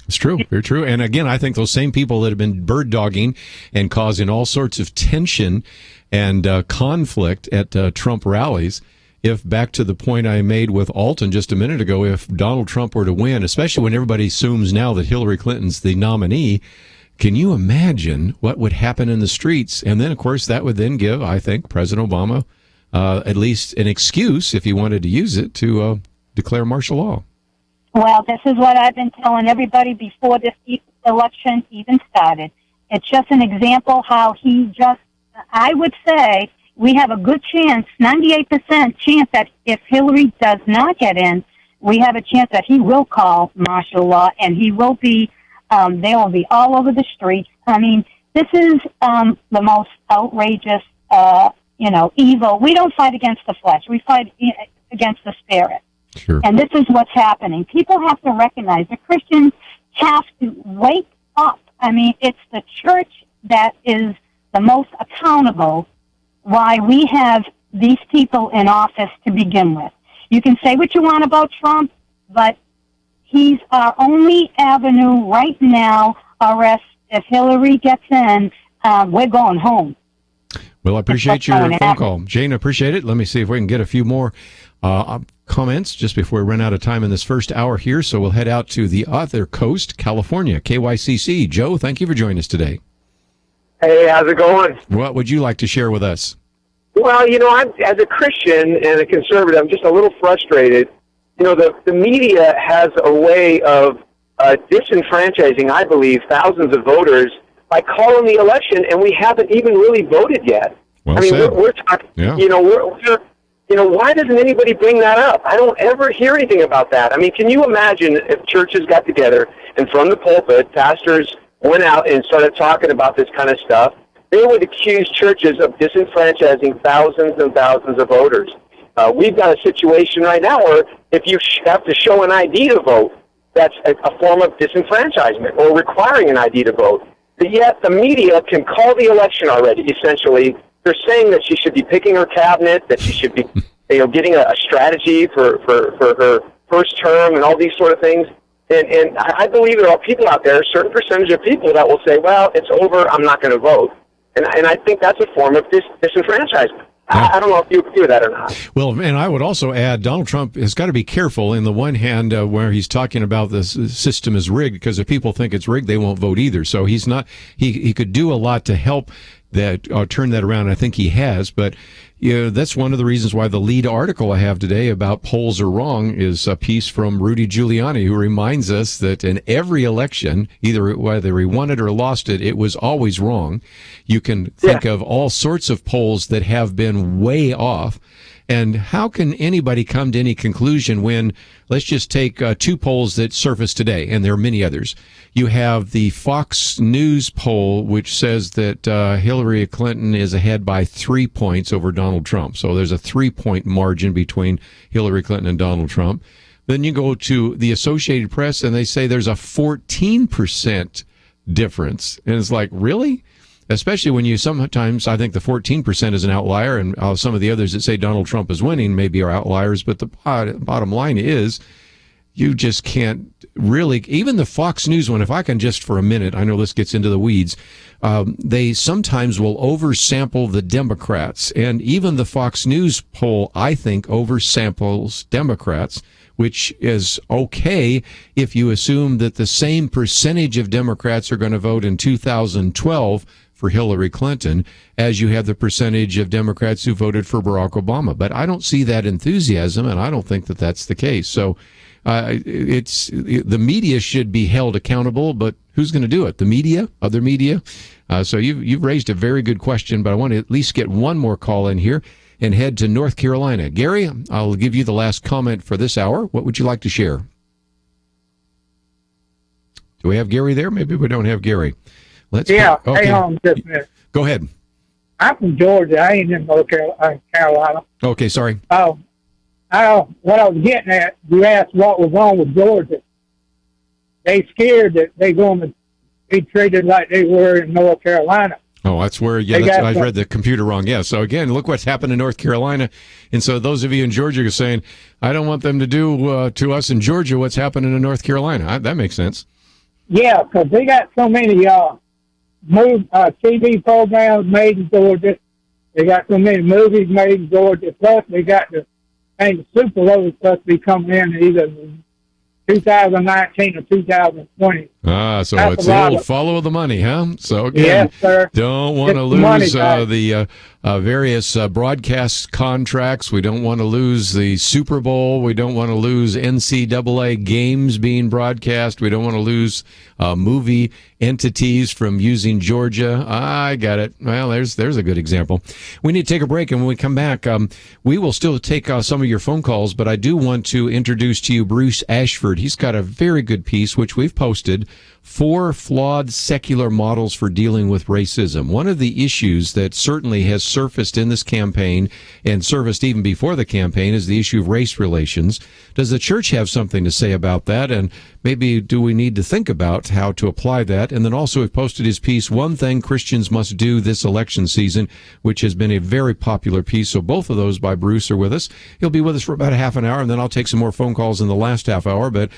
It's true. Very true. And again, I think those same people that have been bird dogging and causing all sorts of tension and conflict at Trump rallies, if back to the point I made with Alton just a minute ago, if Donald Trump were to win, especially when everybody assumes now that Hillary Clinton's the nominee, can you imagine what would happen in the streets? And then, of course, that would then give, I think, President Obama at least an excuse, if he wanted to use it, to declare martial law. Well, this is what I've been telling everybody before this election even started. It's just an example how I would say we have a good chance, 98% chance that if Hillary does not get in, we have a chance that he will call martial law, and he will be, they will be all over the streets. I mean, this is the most outrageous, evil. We don't fight against the flesh. We fight against the spirit. Sure. And this is what's happening. People have to recognize the Christians have to wake up. I mean, it's the church that is the most accountable why we have these people in office to begin with. You can say what you want about Trump, but he's our only avenue right now, or else if Hillary gets in, we're going home. Well, I appreciate your phone call. Jane, I appreciate it. Let me see if we can get a few more comments just before we run out of time in this first hour here. So we'll head out to the other coast, California, KYCC. Joe, thank you for joining us today. Hey, how's it going? What would you like to share with us? Well, I'm, as a Christian and a conservative, I'm just a little frustrated. The media has a way of disenfranchising, I believe, thousands of voters by calling the election, and we haven't even really voted yet. Well I mean, said. we're talking, Yeah. Why doesn't anybody bring that up? I don't ever hear anything about that. I mean, can you imagine if churches got together and from the pulpit, pastors went out and started talking about this kind of stuff? They would accuse churches of disenfranchising thousands and thousands of voters. We've got a situation right now where if you have to show an ID to vote, that's a form of disenfranchisement or requiring an ID to vote. But yet the media can call the election already, essentially. They're saying that she should be picking her cabinet, that she should be getting a strategy for her first term and all these sort of things. And I believe there are people out there, a certain percentage of people that will say, well, it's over, I'm not going to vote. And I think that's a form of disenfranchisement. I don't know if you agree with that or not. Well, and I would also add, Donald Trump has got to be careful in the one hand where he's talking about the system is rigged, because if people think it's rigged, they won't vote either. So he's not, he could do a lot to help that turn that around. I think he has, but that's one of the reasons why the lead article I have today about polls are wrong is a piece from Rudy Giuliani, who reminds us that in every election, either whether he won it or lost it, it was always wrong. You can think of all sorts of polls that have been way off. And how can anybody come to any conclusion when, let's just take two polls that surfaced today, and there are many others. You have the Fox News poll, which says that Hillary Clinton is ahead by 3 points over Donald Trump. So there's a 3-point margin between Hillary Clinton and Donald Trump. Then you go to the Associated Press, and they say there's a 14% difference. And it's like, really? especially when you sometimes, I think the 14% is an outlier, and some of the others that say Donald Trump is winning maybe are outliers, but the bottom line is you just can't really, even the Fox News one, if I can just for a minute, I know this gets into the weeds, they sometimes will oversample the Democrats, and even the Fox News poll, I think, oversamples Democrats, which is okay if you assume that the same percentage of Democrats are going to vote in 2012 for Hillary Clinton as you have the percentage of Democrats who voted for Barack Obama. But I don't see that enthusiasm, and I don't think that that's the case. So the media should be held accountable, but who's going to do it? The media? Other media? So you've raised a very good question, but I want to at least get one more call in here and head to North Carolina. Gary, I'll give you the last comment for this hour. What would you like to share? Do we have Gary there? Maybe we don't have Gary. Okay. Hang on just a minute. Go ahead. I'm from Georgia. I ain't in North Carolina. Okay, sorry. What I was getting at, you asked what was wrong with Georgia. They scared that they're going to be treated like they were in North Carolina. Oh, that's where, I read the computer wrong. Yeah, so again, look what's happened in North Carolina. And so those of you in Georgia are saying, I don't want them to do to us in Georgia what's happening in North Carolina. That makes sense. Yeah, because they got so many TV programs made in Georgia. They got so many movies made in Georgia. Plus, they got the Super Bowl is supposed to be coming in either 2019 or 2020. So it's the old follow the money, huh? So again, yes, sir. Don't want to lose the various broadcast contracts. We don't want to lose the Super Bowl. We don't want to lose NCAA games being broadcast. We don't want to lose movie entities from using Georgia. I got it. Well, there's a good example. We need to take a break, and when we come back, we will still take some of your phone calls, but I do want to introduce to you Bruce Ashford. He's got a very good piece, which we've posted, 4 Flawed Secular Models for Dealing with Racism. One of the issues that certainly has surfaced in this campaign and surfaced even before the campaign is the issue of race relations. Does the church have something to say about that? And maybe do we need to think about how to apply that? And then also we've posted his piece, One Thing Christians Must Do This Election Season, which has been a very popular piece. So both of those by Bruce are with us. He'll be with us for about a half an hour, and then I'll take some more phone calls in the last half hour. But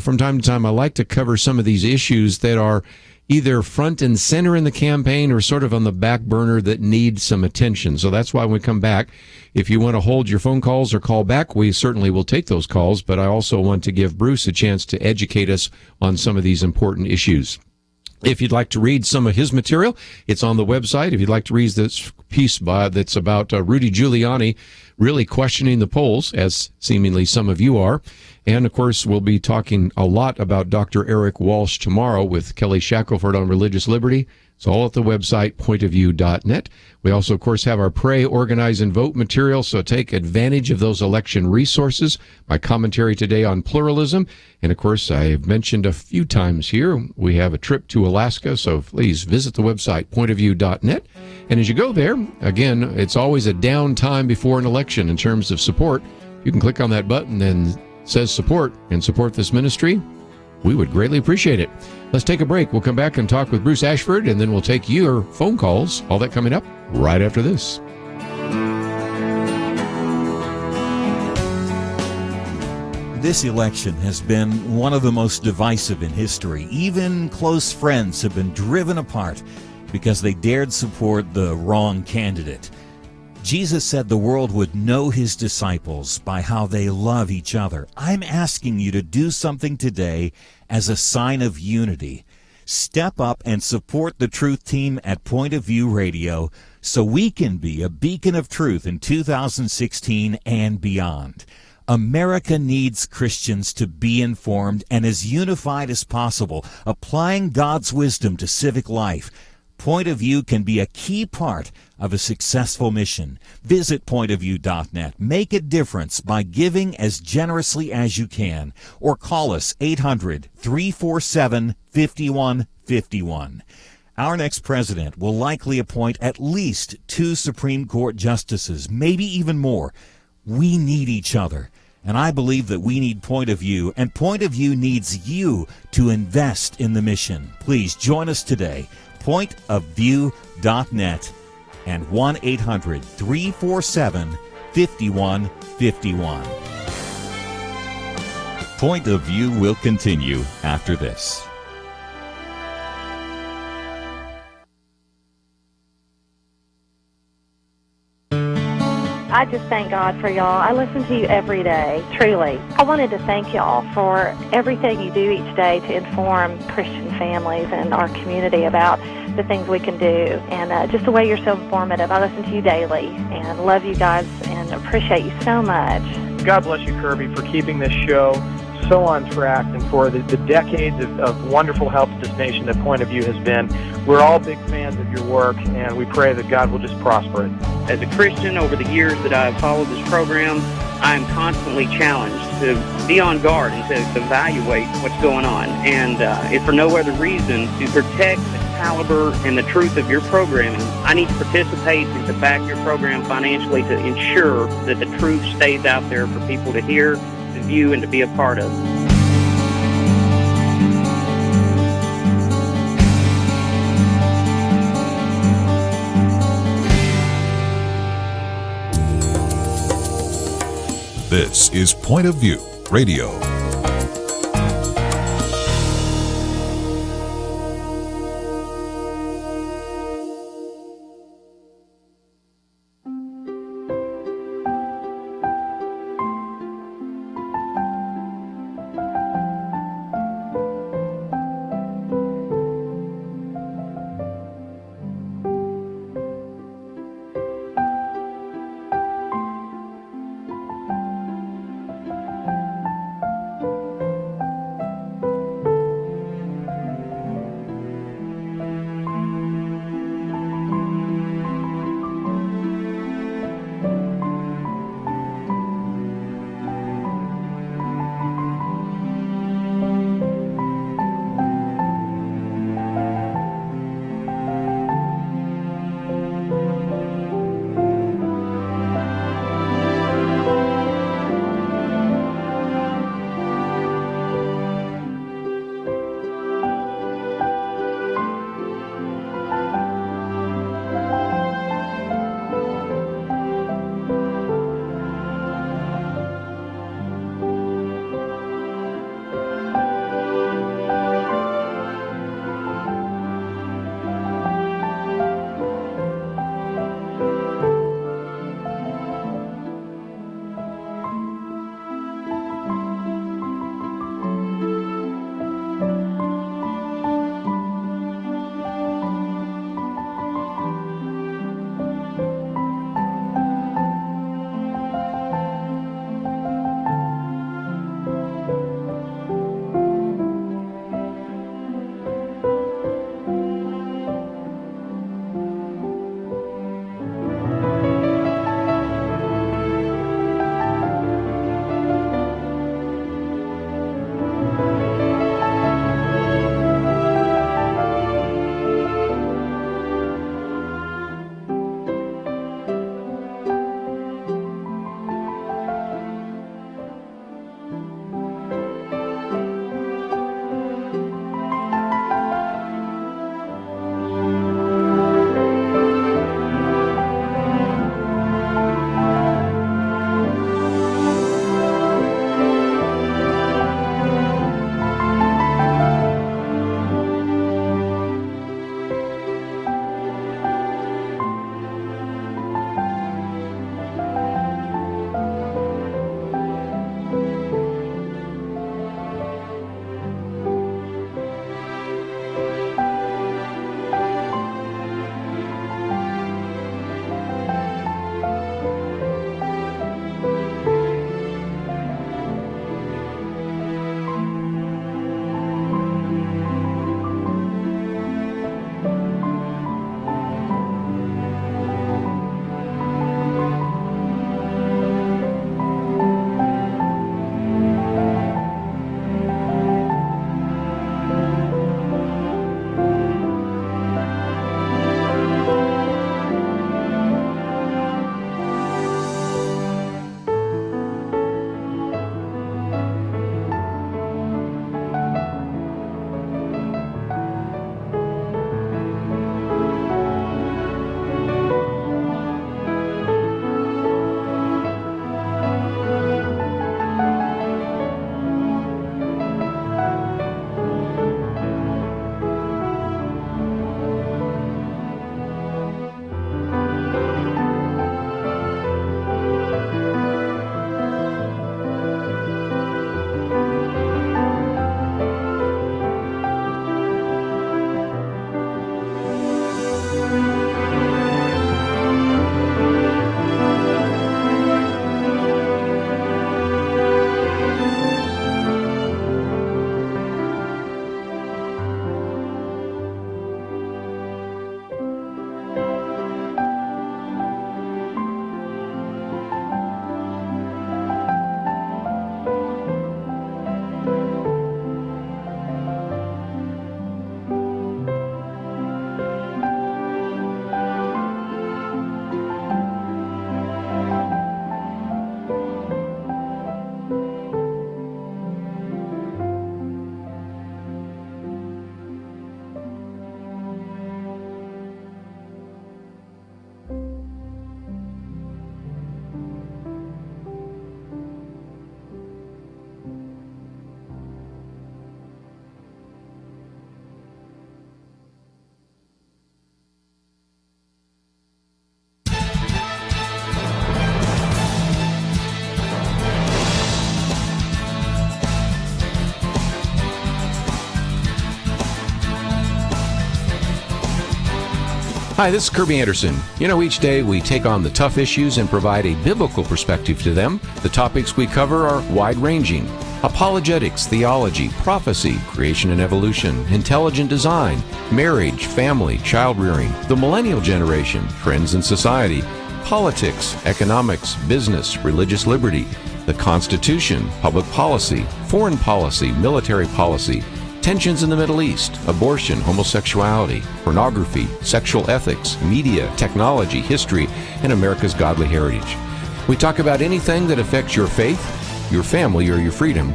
from time to time, I like to cover some of these issues that are either front and center in the campaign or sort of on the back burner that need some attention. So that's why when we come back, if you want to hold your phone calls or call back, we certainly will take those calls. But I also want to give Bruce a chance to educate us on some of these important issues. If you'd like to read some of his material, it's on the website. If you'd like to read this piece that's about Rudy Giuliani really questioning the polls, as seemingly some of you are. And, of course, we'll be talking a lot about Dr. Eric Walsh tomorrow with Kelly Shackelford on religious liberty. It's all at the website, pointofview.net. We also, of course, have our Pray, Organize, and Vote material, so take advantage of those election resources. My commentary today on pluralism. And, of course, I have mentioned a few times here, we have a trip to Alaska, so please visit the website, pointofview.net. And as you go there, again, it's always a down time before an election in terms of support. You can click on that button and says support and support this ministry. We would greatly appreciate it. Let's take a break. We'll come back and talk with Bruce Ashford, and then we'll take your phone calls. All that coming up right after this. This election has been one of the most divisive in history. Even close friends have been driven apart because they dared support the wrong candidate. Jesus said the world would know his disciples by how they love each other. I'm asking you to do something today as a sign of unity. Step up and support the Truth Team at Point of View Radio so we can be a beacon of truth in 2016 and beyond. America needs Christians to be informed and as unified as possible, applying God's wisdom to civic life. Point of View can be a key part of a successful mission. Visit pointofview.net. Make a difference by giving as generously as you can, or call us 800-347-5151. Our next president will likely appoint at least 2 Supreme Court justices, maybe even more. We need each other. And I believe that we need Point of View, and Point of View needs you to invest in the mission. Please join us today. pointofview.net and 1-800-347-5151. Point of View will continue after this. I just thank God for y'all. I listen to you every day, truly. I wanted to thank y'all for everything you do each day to inform Christian families and our community about the things we can do, and just the way you're so informative. I listen to you daily and love you guys and appreciate you so much. God bless you, Kerby, for keeping this show so on track and for the decades of wonderful help to this nation that Point of View has been. We're all big fans of your work, and we pray that God will just prosper it. As a Christian, over the years that I've followed this program, I am constantly challenged to be on guard and to evaluate what's going on. And if for no other reason, to protect the caliber and the truth of your programming, I need to participate and to back your program financially to ensure that the truth stays out there for people to hear, to view, and to be a part of. This is Point of View Radio. Hi, this is Kerby Anderson. You know, each day we take on the tough issues and provide a biblical perspective to them. The topics we cover are wide-ranging: apologetics, theology, prophecy, creation and evolution, intelligent design, marriage, family, child-rearing, the millennial generation, trends in society, politics, economics, business, religious liberty, the Constitution, public policy, foreign policy, military policy, tensions in the Middle East, abortion, homosexuality, pornography, sexual ethics, media, technology, history, and America's godly heritage. We talk about anything that affects your faith, your family, or your freedom.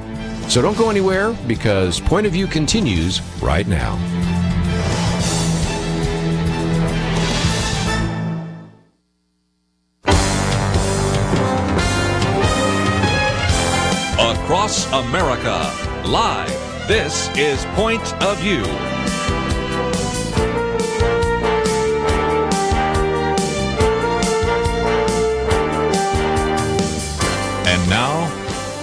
So don't go anywhere, because Point of View continues right now. Across America, live. This is Point of View. And now,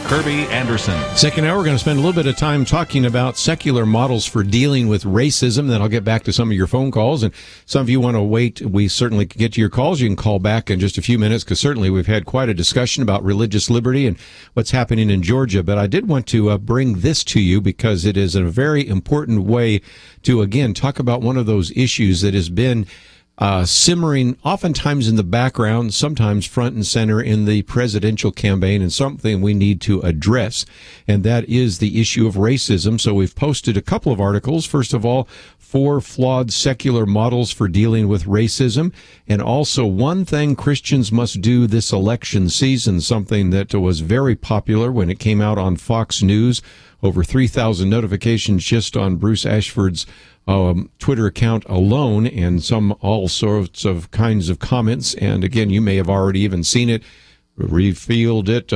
Kerby Anderson. Second hour, we're going to spend a little bit of time talking about secular models for dealing with racism. Then I'll get back to some of your phone calls. And some of you want to wait. We certainly can get to your calls. You can call back in just a few minutes, because certainly we've had quite a discussion about religious liberty and what's happening in Georgia. But I did want to bring this to you, because it is a very important way to, again, talk about one of those issues that has been simmering oftentimes in the background, sometimes front and center in the presidential campaign, and something we need to address, and that is the issue of racism. So we've posted a couple of articles. First of all, 4 flawed secular models for dealing with racism, and also one thing Christians must do this election season, something that was very popular when it came out on Fox News. Over 3,000 notifications just on Bruce Ashford's Twitter account alone, and some all sorts of kinds of comments. And again, you may have already even seen it, revealed it,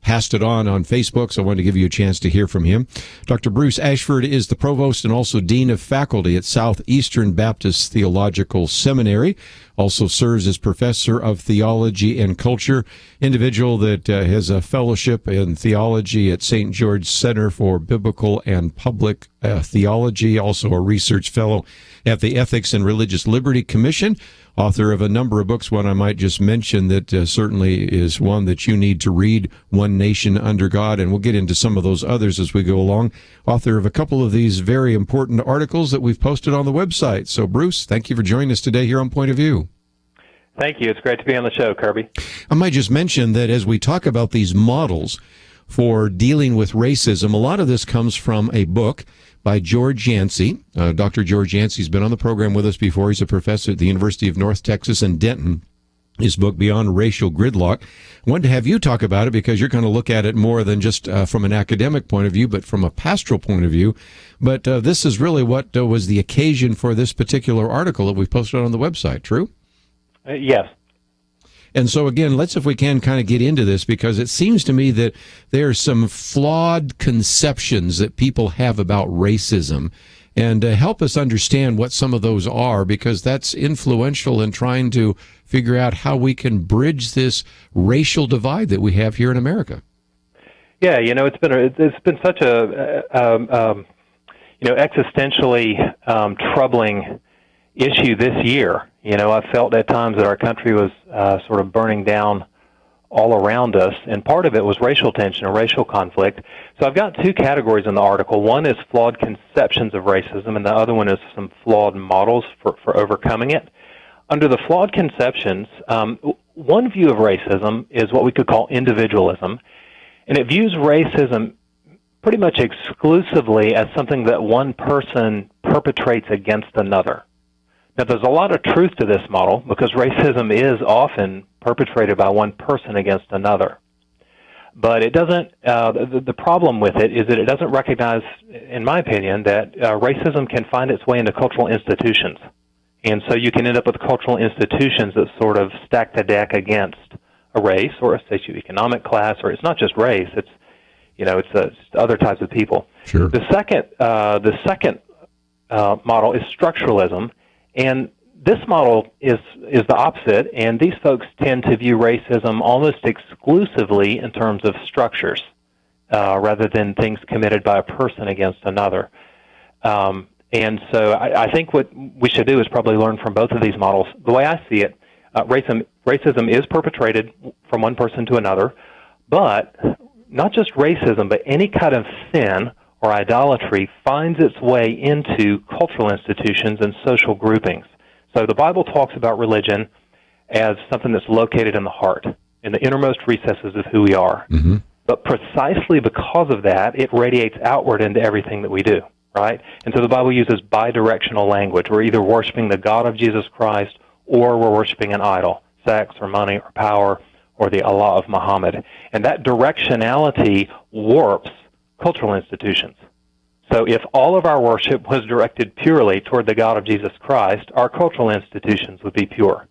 passed it on Facebook, so I wanted to give you a chance to hear from him. Dr. Bruce Ashford is the provost and also dean of faculty at Southeastern Baptist Theological Seminary. Also serves as professor of theology and culture, individual that has a fellowship in theology at St. George Center for Biblical and Public Theology, also a research fellow at the Ethics and Religious Liberty Commission, author of a number of books. One I might just mention that certainly is one that you need to read, One Nation Under God, and we'll get into some of those others as we go along. Author of a couple of these very important articles that we've posted on the website. So, Bruce, thank you for joining us today here on Point of View. Thank you. It's great to be on the show, Kerby. I might just mention that as we talk about these models for dealing with racism, a lot of this comes from a book by George Yancey. Dr. George Yancey's been on the program with us before. He's a professor at the University of North Texas in Denton. His book, Beyond Racial Gridlock. I wanted to have you talk about it, because you're going to look at it more than just from an academic point of view, but from a pastoral point of view. But this is really what was the occasion for this particular article that we posted on the website, true? Yes. And so, again, let's, if we can, kind of get into this, because it seems to me that there are some flawed conceptions that people have about racism, and help us understand what some of those are, because that's influential in trying to figure out how we can bridge this racial divide that we have here in America. Yeah, you know, it's been such a existentially troubling issue this year. You know, I felt at times that our country was sort of burning down all around us, and part of it was racial tension or racial conflict. So I've got 2 categories in the article. One is flawed conceptions of racism, and the other one is some flawed models for overcoming it. Under the flawed conceptions, one view of racism is what we could call individualism, and it views racism pretty much exclusively as something that one person perpetrates against another. Now, there's a lot of truth to this model, because racism is often perpetrated by one person against another. But it doesn't, the problem with it is that it doesn't recognize, in my opinion, that racism can find its way into cultural institutions. And so you can end up with cultural institutions that sort of stack the deck against a race or a socioeconomic class, or it's not just race, it's, you know, it's other types of people. Sure. The second model is structuralism. And this model is the opposite, and these folks tend to view racism almost exclusively in terms of structures rather than things committed by a person against another. And so I think what we should do is probably learn from both of these models. The way I see it, racism is perpetrated from one person to another, but not just racism, but any kind of sin or idolatry finds its way into cultural institutions and social groupings. So the Bible talks about religion as something that's located in the heart, in the innermost recesses of who we are. Mm-hmm. But precisely because of that, it radiates outward into everything that we do, right? And so the Bible uses bidirectional language. We're either worshiping the God of Jesus Christ or we're worshiping an idol, sex or money or power or the Allah of Muhammad. And that directionality warps cultural institutions. So if all of our worship was directed purely toward the God of Jesus Christ, our cultural institutions would be pure.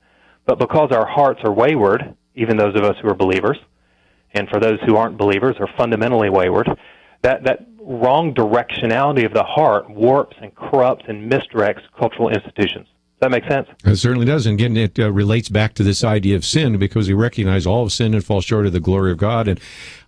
But because our hearts are wayward, even those of us who are believers, and for those who aren't believers are fundamentally wayward, that wrong directionality of the heart warps and corrupts and misdirects cultural institutions. Does that make sense? It certainly does. And again, it relates back to this idea of sin, because we recognize all of sin and fall short of the glory of God. And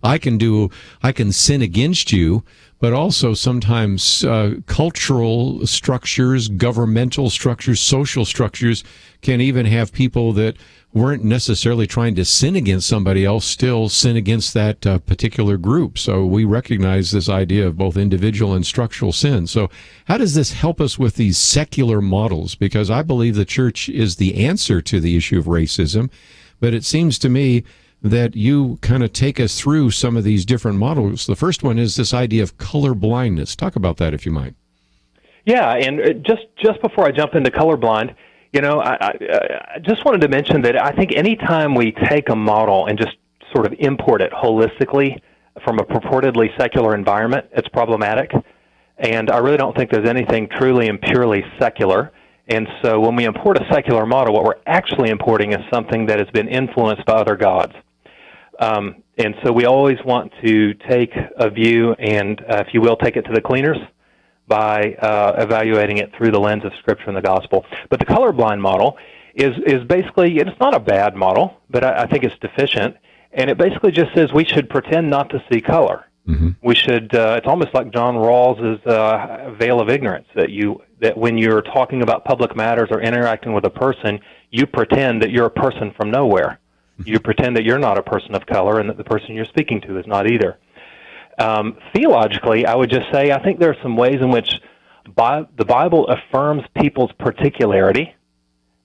I can sin against you, but also sometimes cultural structures, governmental structures, social structures can even have people that weren't necessarily trying to sin against somebody else still sin against that particular group. So we recognize this idea of both individual and structural sin. So how does this help us with these secular models? Because I believe the church is the answer to the issue of racism, but it seems to me that you kind of take us through some of these different models. The first one is this idea of color blindness. Talk about that, if you might. Yeah, and just before I jump into colorblind, I just wanted to mention that I think any time we take a model and just sort of import it holistically from a purportedly secular environment, it's problematic. And I really don't think there's anything truly and purely secular. And so when we import a secular model, what we're actually importing is something that has been influenced by other gods. And so we always want to take a view and, if you will, take it to the cleaners by evaluating it through the lens of Scripture and the Gospel. But the colorblind model is basically, it's not a bad model, but I think it's deficient, and it basically just says we should pretend not to see color. Mm-hmm. We should, it's almost like John Rawls's veil of ignorance, that when you're talking about public matters or interacting with a person, you pretend that you're a person from nowhere. You pretend that you're not a person of color and that the person you're speaking to is not either. Theologically, I would just say I think there are some ways in which the Bible affirms people's particularity,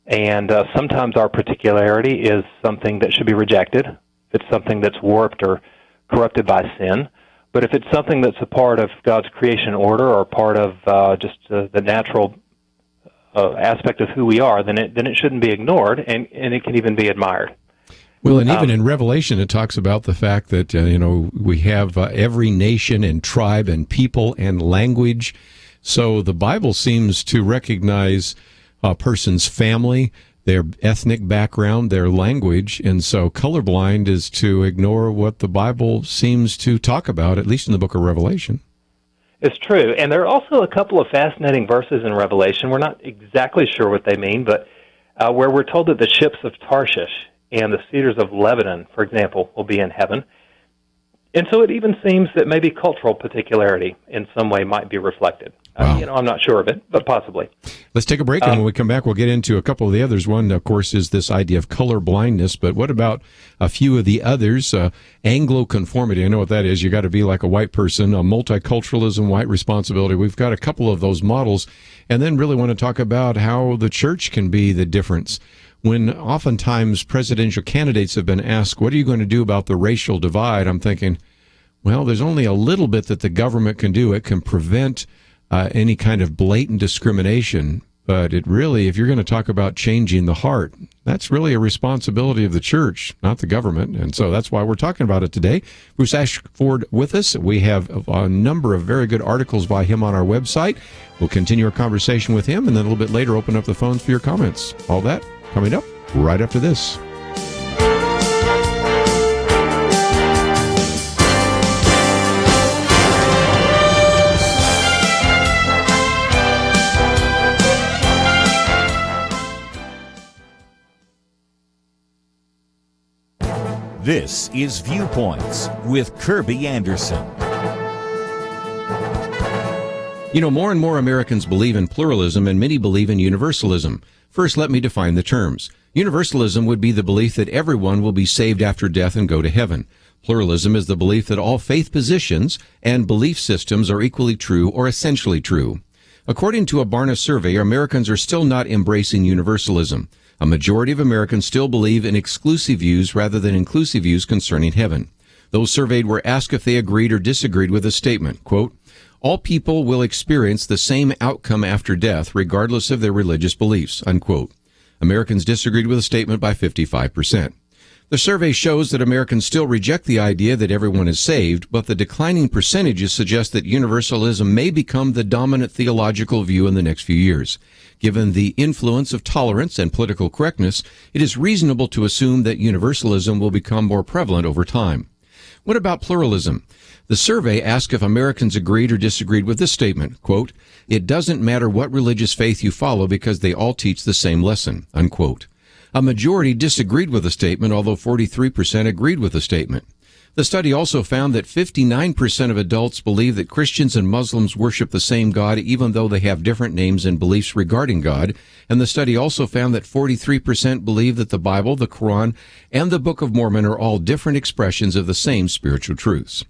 and sometimes our particularity is something that should be rejected. It's something that's warped or corrupted by sin. But if it's something that's a part of God's creation order or part of just the natural aspect of who we are, then it shouldn't be ignored, and it can even be admired. Well, and even in Revelation, it talks about the fact that, we have every nation and tribe and people and language. So the Bible seems to recognize a person's family, their ethnic background, their language. And so colorblind is to ignore what the Bible seems to talk about, at least in the book of Revelation. It's true. And there are also a couple of fascinating verses in Revelation. We're not exactly sure what they mean, but where we're told that the ships of Tarshish and the cedars of Lebanon, for example, will be in heaven. And so it even seems that maybe cultural particularity in some way might be reflected. Wow. I'm not sure of it, but possibly. Let's take a break, and when we come back, we'll get into a couple of the others. One, of course, is this idea of color blindness, but what about a few of the others? Anglo-conformity, I know what that is. You got to be like a white person, multiculturalism, white responsibility. We've got a couple of those models, and then really want to talk about how the church can be the difference. When oftentimes presidential candidates have been asked, what are you going to do about the racial divide? I'm thinking, well, there's only a little bit that the government can do. It can prevent any kind of blatant discrimination. But it really, if you're going to talk about changing the heart, that's really a responsibility of the church, not the government. And so that's why we're talking about it today. Bruce Ashford with us. We have a number of very good articles by him on our website. We'll continue our conversation with him, and then a little bit later open up the phones for your comments. All that coming up right after this. This is Viewpoints with Kerby Anderson. You know, more and more Americans believe in pluralism and many believe in universalism. First, let me define the terms. Universalism would be the belief that everyone will be saved after death and go to heaven. Pluralism is the belief that all faith positions and belief systems are equally true or essentially true. According to a Barna survey, Americans are still not embracing universalism. A majority of Americans still believe in exclusive views rather than inclusive views concerning heaven. Those surveyed were asked if they agreed or disagreed with a statement, quote, all people will experience the same outcome after death, regardless of their religious beliefs, unquote. Americans disagreed with the statement by 55%. The survey shows that Americans still reject the idea that everyone is saved, but the declining percentages suggest that universalism may become the dominant theological view in the next few years. Given the influence of tolerance and political correctness, it is reasonable to assume that universalism will become more prevalent over time. What about pluralism? The survey asked if Americans agreed or disagreed with this statement, quote, it doesn't matter what religious faith you follow because they all teach the same lesson, unquote. A majority disagreed with the statement, although 43% agreed with the statement. The study also found that 59% of adults believe that Christians and Muslims worship the same God even though they have different names and beliefs regarding God, and the study also found that 43% believe that the Bible, the Quran, and the Book of Mormon are all different expressions of the same spiritual truths.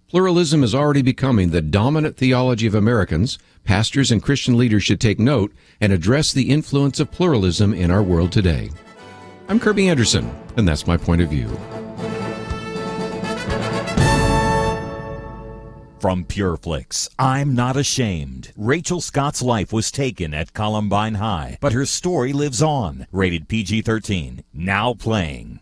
Pluralism is already becoming the dominant theology of Americans. Pastors and Christian leaders should take note and address the influence of pluralism in our world today. I'm Kerby Anderson, and that's my point of view. From PureFlix, I'm not ashamed. Rachel Scott's life was taken at Columbine High, but her story lives on. Rated PG-13. Now playing.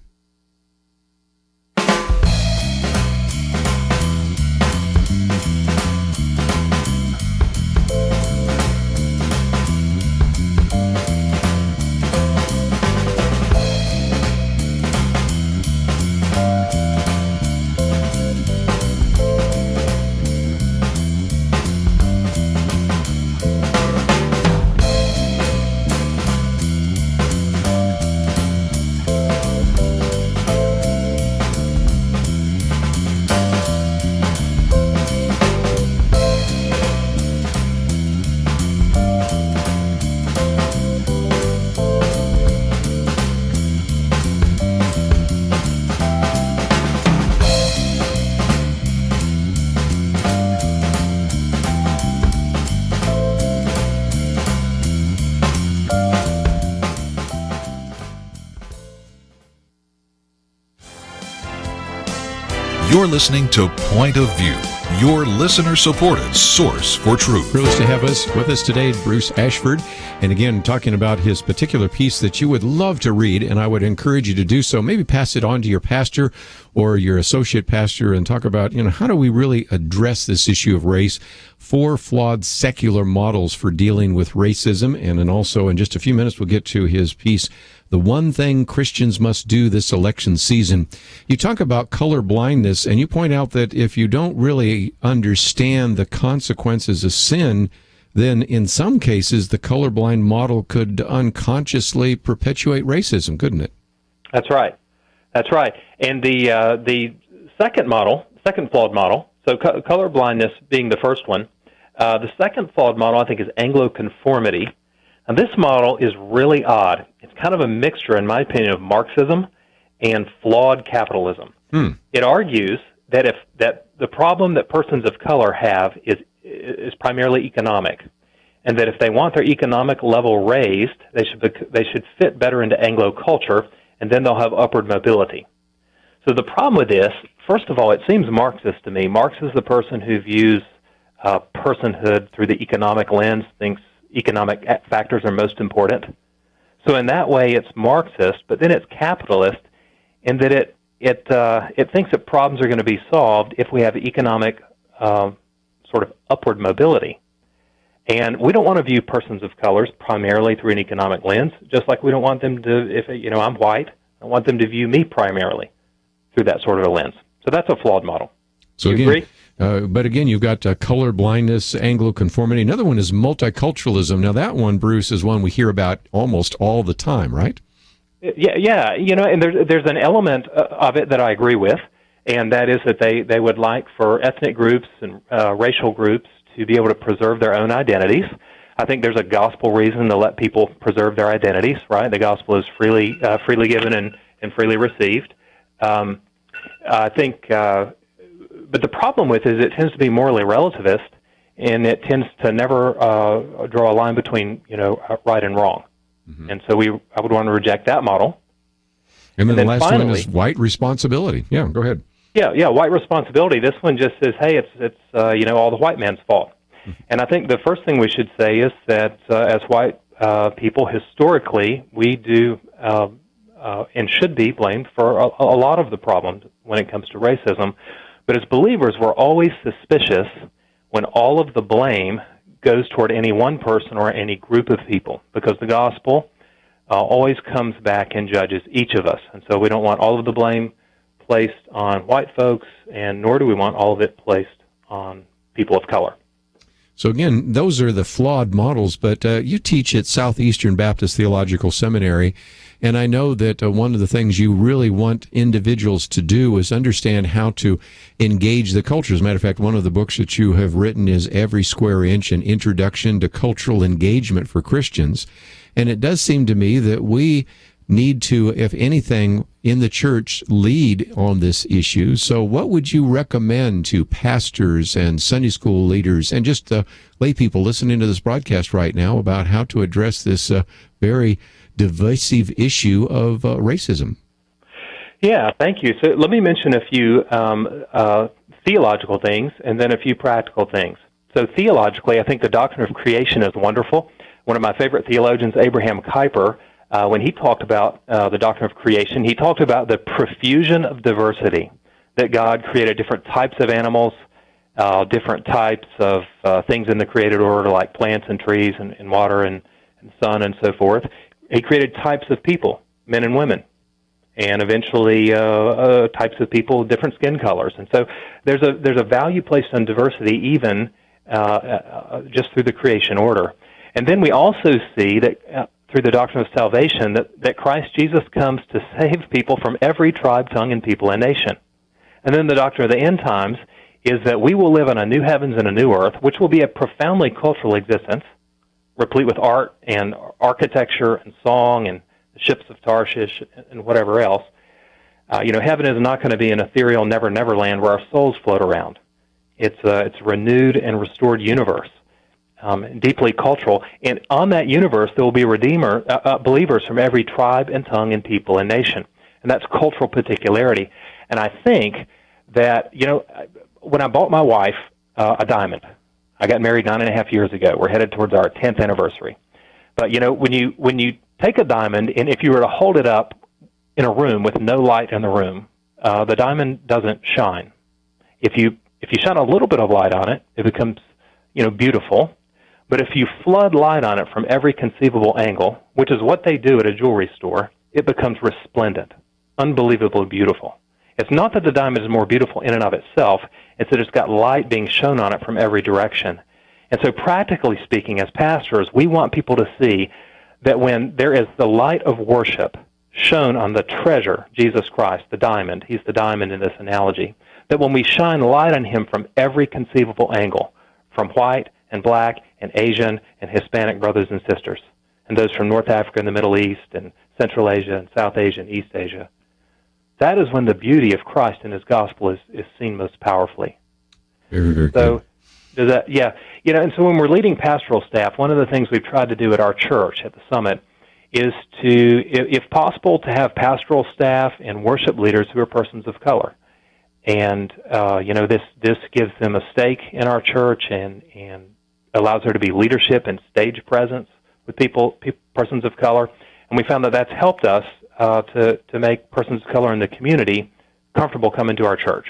You're listening to Point of View, your listener-supported source for truth. Privileged to have us with us today, Bruce Ashford, and again, talking about his particular piece that you would love to read, and I would encourage you to do so. Maybe pass it on to your pastor or your associate pastor and talk about, how do we really address this issue of race? 4 flawed secular models for dealing with racism, and then also in just a few minutes we'll get to his piece, The One Thing Christians Must Do This Election Season. You talk about color blindness, and you point out that if you don't really understand the consequences of sin, then in some cases the colorblind model could unconsciously perpetuate racism, couldn't it? That's right. That's right. And the second flawed model, so color blindness being the first one, the second flawed model I think is Anglo-conformity. Now, this model is really odd. It's kind of a mixture, in my opinion, of Marxism and flawed capitalism. It argues that that the problem that persons of color have is primarily economic, and that if they want their economic level raised, they should fit better into Anglo culture, and then they'll have upward mobility. So the problem with this, first of all, it seems Marxist to me. Marx is the person who views personhood through the economic lens, thinks economic factors are most important. So in that way, it's Marxist, but then it's capitalist in that it thinks that problems are going to be solved if we have economic sort of upward mobility. And we don't want to view persons of colors primarily through an economic lens, just like we don't want them to, if I'm white, I want them to view me primarily through that sort of a lens. So that's a flawed model. So Do you agree? But again, you've got color blindness, Anglo-conformity. Another one is multiculturalism. Now, that one, Bruce, is one we hear about almost all the time, right? Yeah. And there's an element of it that I agree with, and that is that they would like for ethnic groups and racial groups to be able to preserve their own identities. I think there's a gospel reason to let people preserve their identities, right? The gospel is freely given and freely received. I think, but the problem with it is it tends to be morally relativist, and it tends to never draw a line between right and wrong. Mm-hmm. And so I would want to reject that model. And then the last finally, one is white responsibility. Yeah, go ahead. Yeah, white responsibility. This one just says, hey, it's all the white man's fault. Mm-hmm. And I think the first thing we should say is that as white people, historically, we do and should be blamed for a lot of the problems when it comes to racism. But as believers, we're always suspicious when all of the blame goes toward any one person or any group of people, because the gospel always comes back and judges each of us. And so we don't want all of the blame placed on white folks, and nor do we want all of it placed on people of color. So again, those are the flawed models, but you teach at Southeastern Baptist Theological Seminary, and I know that one of the things you really want individuals to do is understand how to engage the culture. As a matter of fact, one of the books that you have written is Every Square Inch, an Introduction to Cultural Engagement for Christians. And it does seem to me that we need to, if anything, in the church, lead on this issue. So what would you recommend to pastors and Sunday school leaders and just lay people listening to this broadcast right now about how to address this very divisive issue of racism? Yeah, thank you. So let me mention a few theological things and then a few practical things. So theologically, I think the doctrine of creation is wonderful. One of my favorite theologians, Abraham Kuyper, when he talked about the doctrine of creation, he talked about the profusion of diversity, that God created different types of animals, different types of things in the created order, like plants and trees and water and sun and so forth. He created types of people, men and women, and eventually types of people with different skin colors. And so there's a value placed on diversity even just through the creation order. And then we also see that through the doctrine of salvation that Christ Jesus comes to save people from every tribe, tongue, and people and nation. And then the doctrine of the end times is that we will live on a new heavens and a new earth, which will be a profoundly cultural existence, replete with art and architecture and song and the ships of Tarshish and whatever else. Heaven is not going to be an ethereal never land where our souls float around. It's a renewed and restored universe. Deeply cultural, and on that universe there will be believers from every tribe and tongue and people and nation, and that's cultural particularity. And I think that when I bought my wife a diamond, I got married 9.5 years ago. We're headed towards our 10th anniversary. But when you take a diamond, and if you were to hold it up in a room with no light in the room, the diamond doesn't shine. If you shine a little bit of light on it, it becomes beautiful. But if you flood light on it from every conceivable angle, which is what they do at a jewelry store, it becomes resplendent, unbelievably beautiful. It's not that the diamond is more beautiful in and of itself, it's that it's got light being shown on it from every direction. And so practically speaking, as pastors, we want people to see that when there is the light of worship shone on the treasure, Jesus Christ, the diamond, he's the diamond in this analogy, that when we shine light on him from every conceivable angle, from white and black and Asian and Hispanic brothers and sisters, and those from North Africa and the Middle East and Central Asia and South Asia and East Asia. That is when the beauty of Christ and his gospel is seen most powerfully. Very, very so, does that, yeah. And so when we're leading pastoral staff, one of the things we've tried to do at our church at the Summit is to, if possible, to have pastoral staff and worship leaders who are persons of color. And, this gives them a stake in our church and allows there to be leadership and stage presence with persons of color. And we found that that's helped us to make persons of color in the community comfortable coming to our church.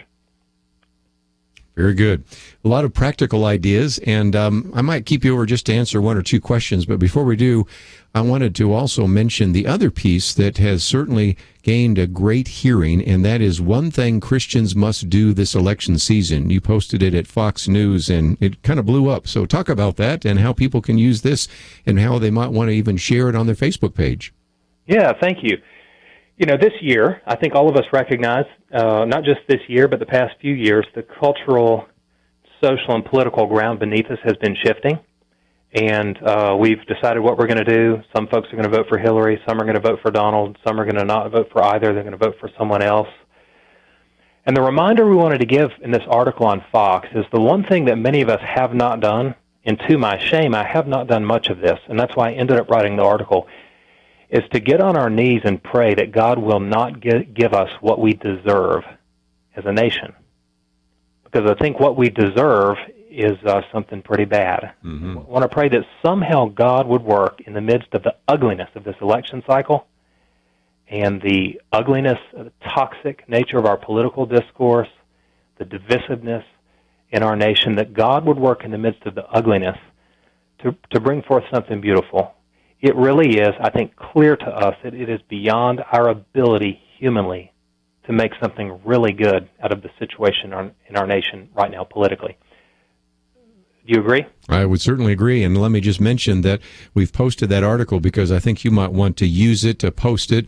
Very good. A lot of practical ideas, and I might keep you over just to answer one or two questions, but before we do, I wanted to also mention the other piece that has certainly gained a great hearing, and that is one thing Christians must do this election season. You posted it at Fox News, and it kind of blew up. So talk about that and how people can use this and how they might want to even share it on their Facebook page. Yeah, thank you. This year, I think all of us recognize, not just this year, but the past few years, the cultural social and political ground beneath us has been shifting, and we've decided what we're going to do. Some folks are going to vote for Hillary, some are going to vote for Donald, some are going to not vote for either, they're going to vote for someone else. And the reminder we wanted to give in this article on Fox is the one thing that many of us have not done, and to my shame, I have not done much of this, and that's why I ended up writing the article, is to get on our knees and pray that God will not give us what we deserve as a nation. Because I think what we deserve is something pretty bad. Mm-hmm. I want to pray that somehow God would work in the midst of the ugliness of this election cycle and the ugliness, the toxic nature of our political discourse, the divisiveness in our nation, that God would work in the midst of the ugliness to bring forth something beautiful. It really is, I think, clear to us that it is beyond our ability humanly to make something really good out of the situation in our nation right now politically. Do you agree? I would certainly agree, and let me just mention that we've posted that article because I think you might want to use it, to post it,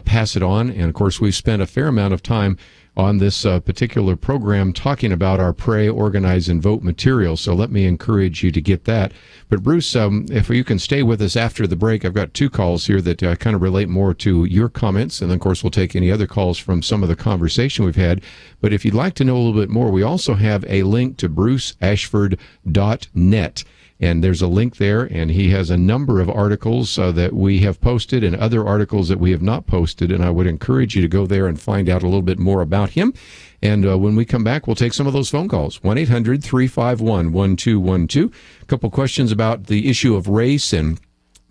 pass it on, and of course we've spent a fair amount of time on this particular program talking about our Pray, Organize, and Vote material, so let me encourage you to get that. But Bruce, if you can stay with us after the break, I've got two calls here that kind of relate more to your comments, and then of course we'll take any other calls from some of the conversation we've had. But if you'd like to know a little bit more, we also have a link to bruceashford.net. And there's a link there, and he has a number of articles that we have posted and other articles that we have not posted, and I would encourage you to go there and find out a little bit more about him. And when we come back, we'll take some of those phone calls. 1-800-351-1212. A couple questions about the issue of race and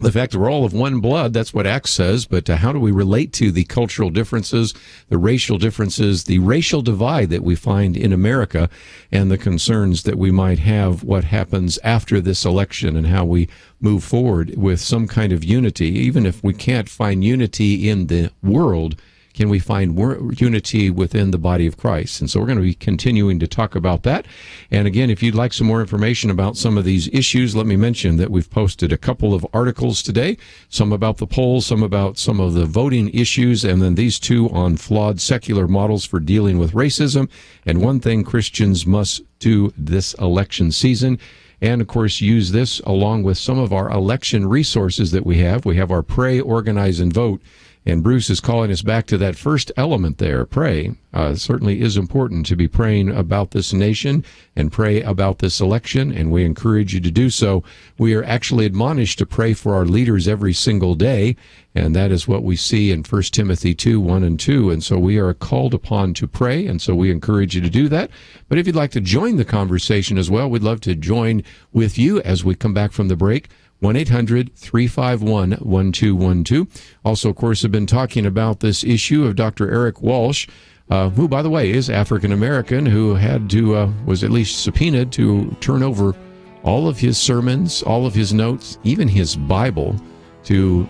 the fact that we're all of one blood. That's what Acts says, but how do we relate to the cultural differences, the racial differences, the racial divide that we find in America, and the concerns that we might have what happens after this election and how we move forward with some kind of unity. Even if we can't find unity in the world, can we find unity within the body of Christ? And so we're going to be continuing to talk about that. And again, if you'd like some more information about some of these issues, let me mention that we've posted a couple of articles today, some about the polls, some about some of the voting issues, and then these two on flawed secular models for dealing with racism, and one thing Christians must do this election season. And, of course, use this along with some of our election resources that we have. We have our Pray, Organize, and Vote. And Bruce is calling us back to that first element there, pray. It certainly is important to be praying about this nation and pray about this election, and we encourage you to do so. We are actually admonished to pray for our leaders every single day, and that is what we see in 1 Timothy 2:1-2. And so we are called upon to pray, and so we encourage you to do that. But if you'd like to join the conversation as well, we'd love to join with you as we come back from the break. 1-800-351-1212. Also, of course, have been talking about this issue of Dr. Eric Walsh, who, by the way, is African-American, who had to, was at least subpoenaed to turn over all of his sermons, all of his notes, even his Bible, to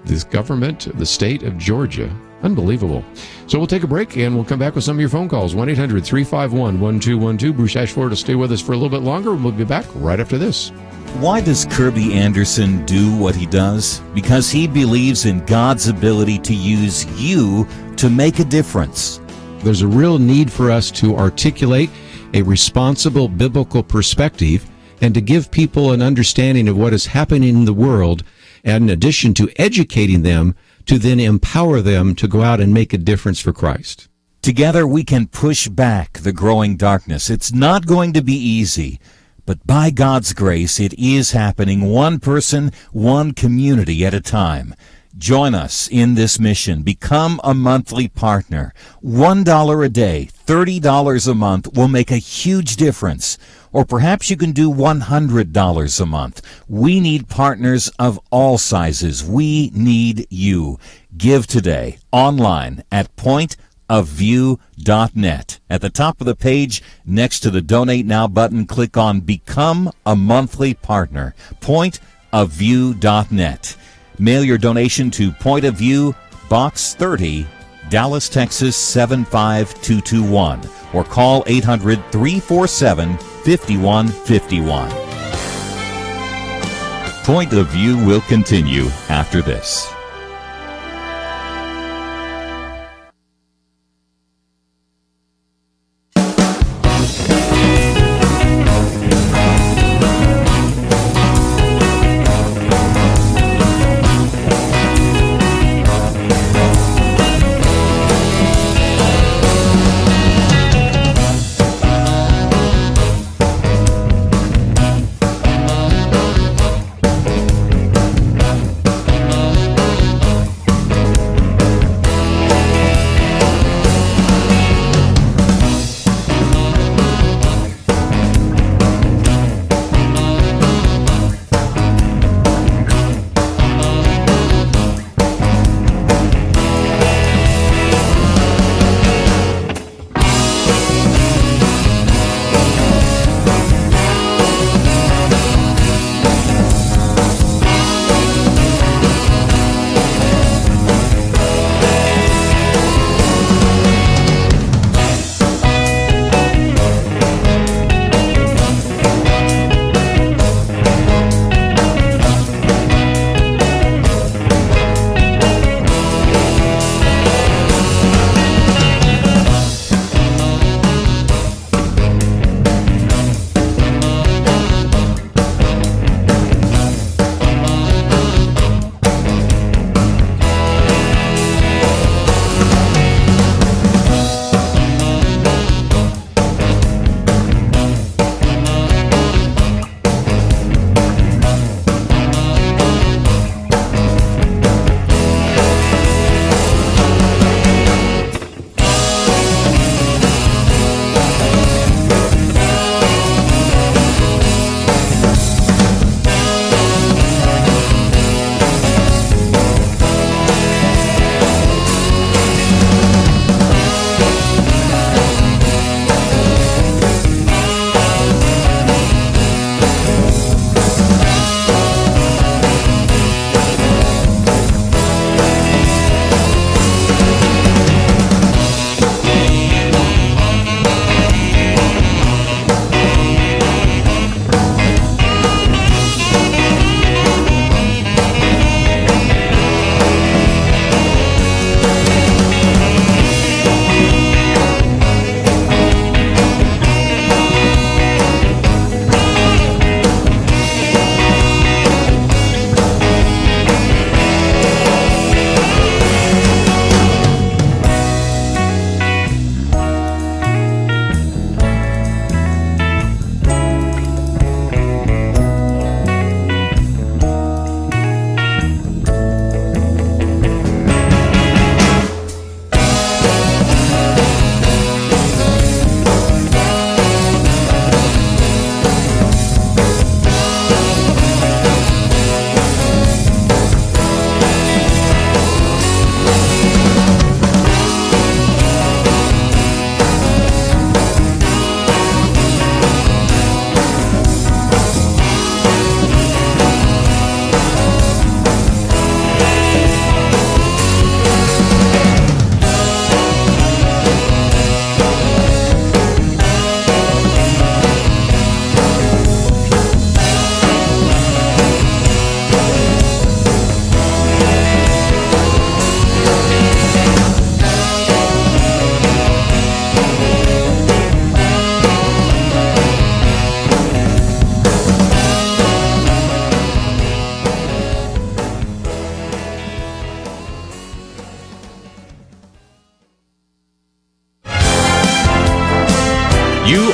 this government, the state of Georgia. Unbelievable. So we'll take a break, and we'll come back with some of your phone calls. 1-800-351-1212. Bruce Ashford will stay with us for a little bit longer, and we'll be back right after this. Why does Kerby Anderson do what he does? Because he believes in God's ability to use you to make a difference. There's a real need for us to articulate a responsible biblical perspective and to give people an understanding of what is happening in the world, and in addition to educating them, to then empower them to go out and make a difference for Christ. Together we can push back the growing darkness. It's not going to be easy. But by God's grace, it is happening one person, one community at a time. Join us in this mission. Become a monthly partner. $1 a day, $30 a month will make a huge difference. Or perhaps you can do $100 a month. We need partners of all sizes. We need you. Give today online at pointofview.net. At the top of the page, next to the Donate Now button, click on Become a Monthly Partner. Pointofview.net. Mail your donation to Point of View, Box 30, Dallas, Texas 75221, or call 800-347-5151. Point of View will continue after this.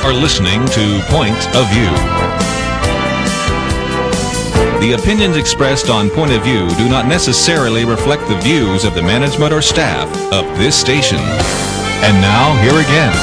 are listening to Point of View. The opinions expressed on Point of View do not necessarily reflect the views of the management or staff of this station. And now, here again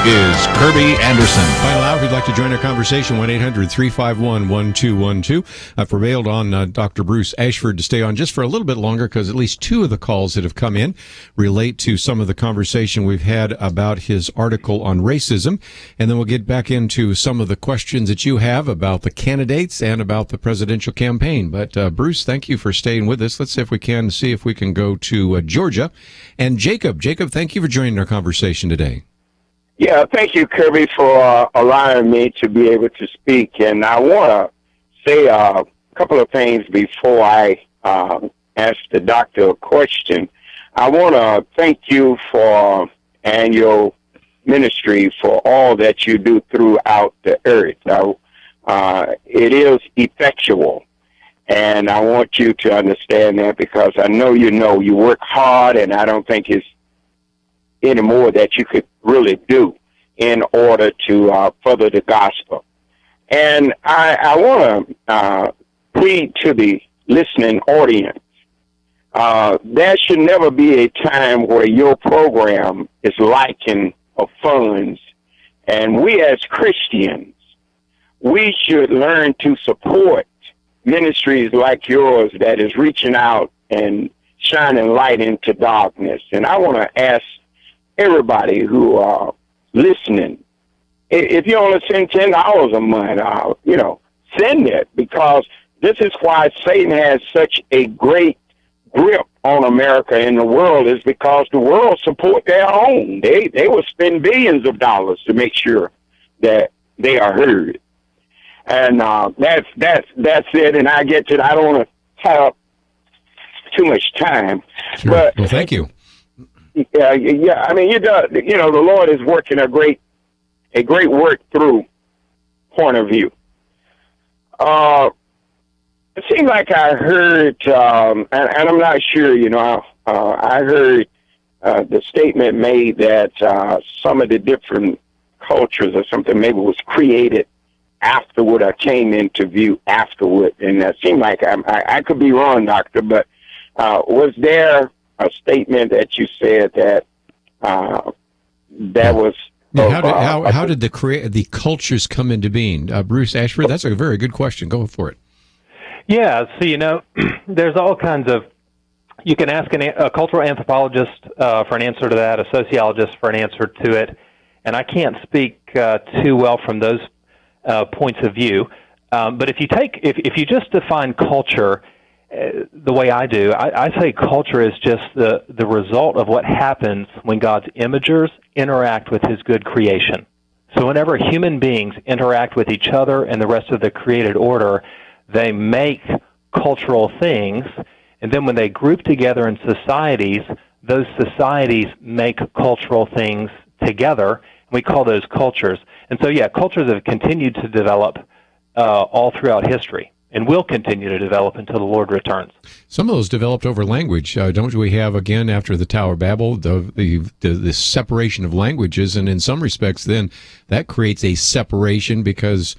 is Kerby Anderson. Final hour, if you'd like to join our conversation, 1-800-351-1212. I've prevailed on Dr. Bruce Ashford to stay on just for a little bit longer because at least two of the calls that have come in relate to some of the conversation we've had about his article on racism. And then we'll get back into some of the questions that you have about the candidates and about the presidential campaign. But Bruce, thank you for staying with us. Let's see if we can go to Georgia. And Jacob, thank you for joining our conversation today. Yeah, thank you, Kerby, for allowing me to be able to speak. And I want to say a couple of things before I ask the doctor a question. I want to thank you and your ministry for all that you do throughout the earth. It is effectual, and I want you to understand that because I know you work hard, and I don't think it's any more that you could really do in order to further the gospel. And I want to plead to the listening audience. There should never be a time where your program is lacking of funds. And we as Christians, we should learn to support ministries like yours that is reaching out and shining light into darkness. And I want to ask everybody who are listening, if you only send $10 a month, send it, because this is why Satan has such a great grip on America and the world, is because the world support their own. They will spend billions of dollars to make sure that they are heard. And that's it. And I don't want to tie up too much time. Sure. But well, thank you. Yeah. I mean, the Lord is working a great work through Point of View. It seemed like I heard, and I'm not sure, I heard the statement made that some of the different cultures or something maybe was created afterward or came into view afterward. And it seemed like I could be wrong, Doctor, but was there a statement that you said that was? How did the cultures come into being? Bruce Ashford, that's a very good question. Go for it. Yeah, so there's all kinds of. You can ask a cultural anthropologist for an answer to that, a sociologist for an answer to it, and I can't speak too well from those points of view. But if you just define culture the way I do, I say culture is just the result of what happens when God's imagers interact with His good creation. So whenever human beings interact with each other and the rest of the created order, they make cultural things, and then when they group together in societies, those societies make cultural things together, and we call those cultures. And so, cultures have continued to develop all throughout history, and will continue to develop until the Lord returns. Some of those developed over language. Don't we have, again, after the Tower of Babel, the separation of languages, and in some respects then that creates a separation because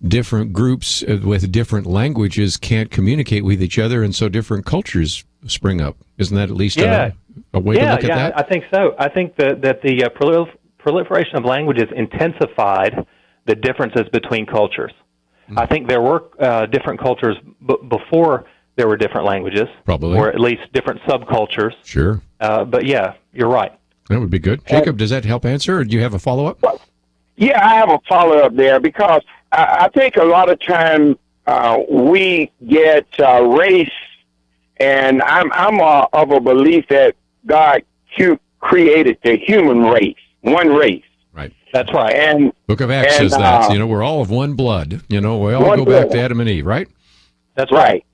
different groups with different languages can't communicate with each other, and so different cultures spring up. Isn't that at least a way to look at that? I think so. I think that the proliferation of languages intensified the differences between cultures. I think there were different cultures before there were different languages. Probably. Or at least different subcultures. Sure. But you're right. That would be good. Jacob, does that help answer, or do you have a follow-up? Yeah, I have a follow-up there because I think a lot of time we get race, and I'm of a belief that God created the human race, one race. Right. That's right. And Book of Acts says that. We're all of one blood. We all go back to Adam and Eve, right? That's right.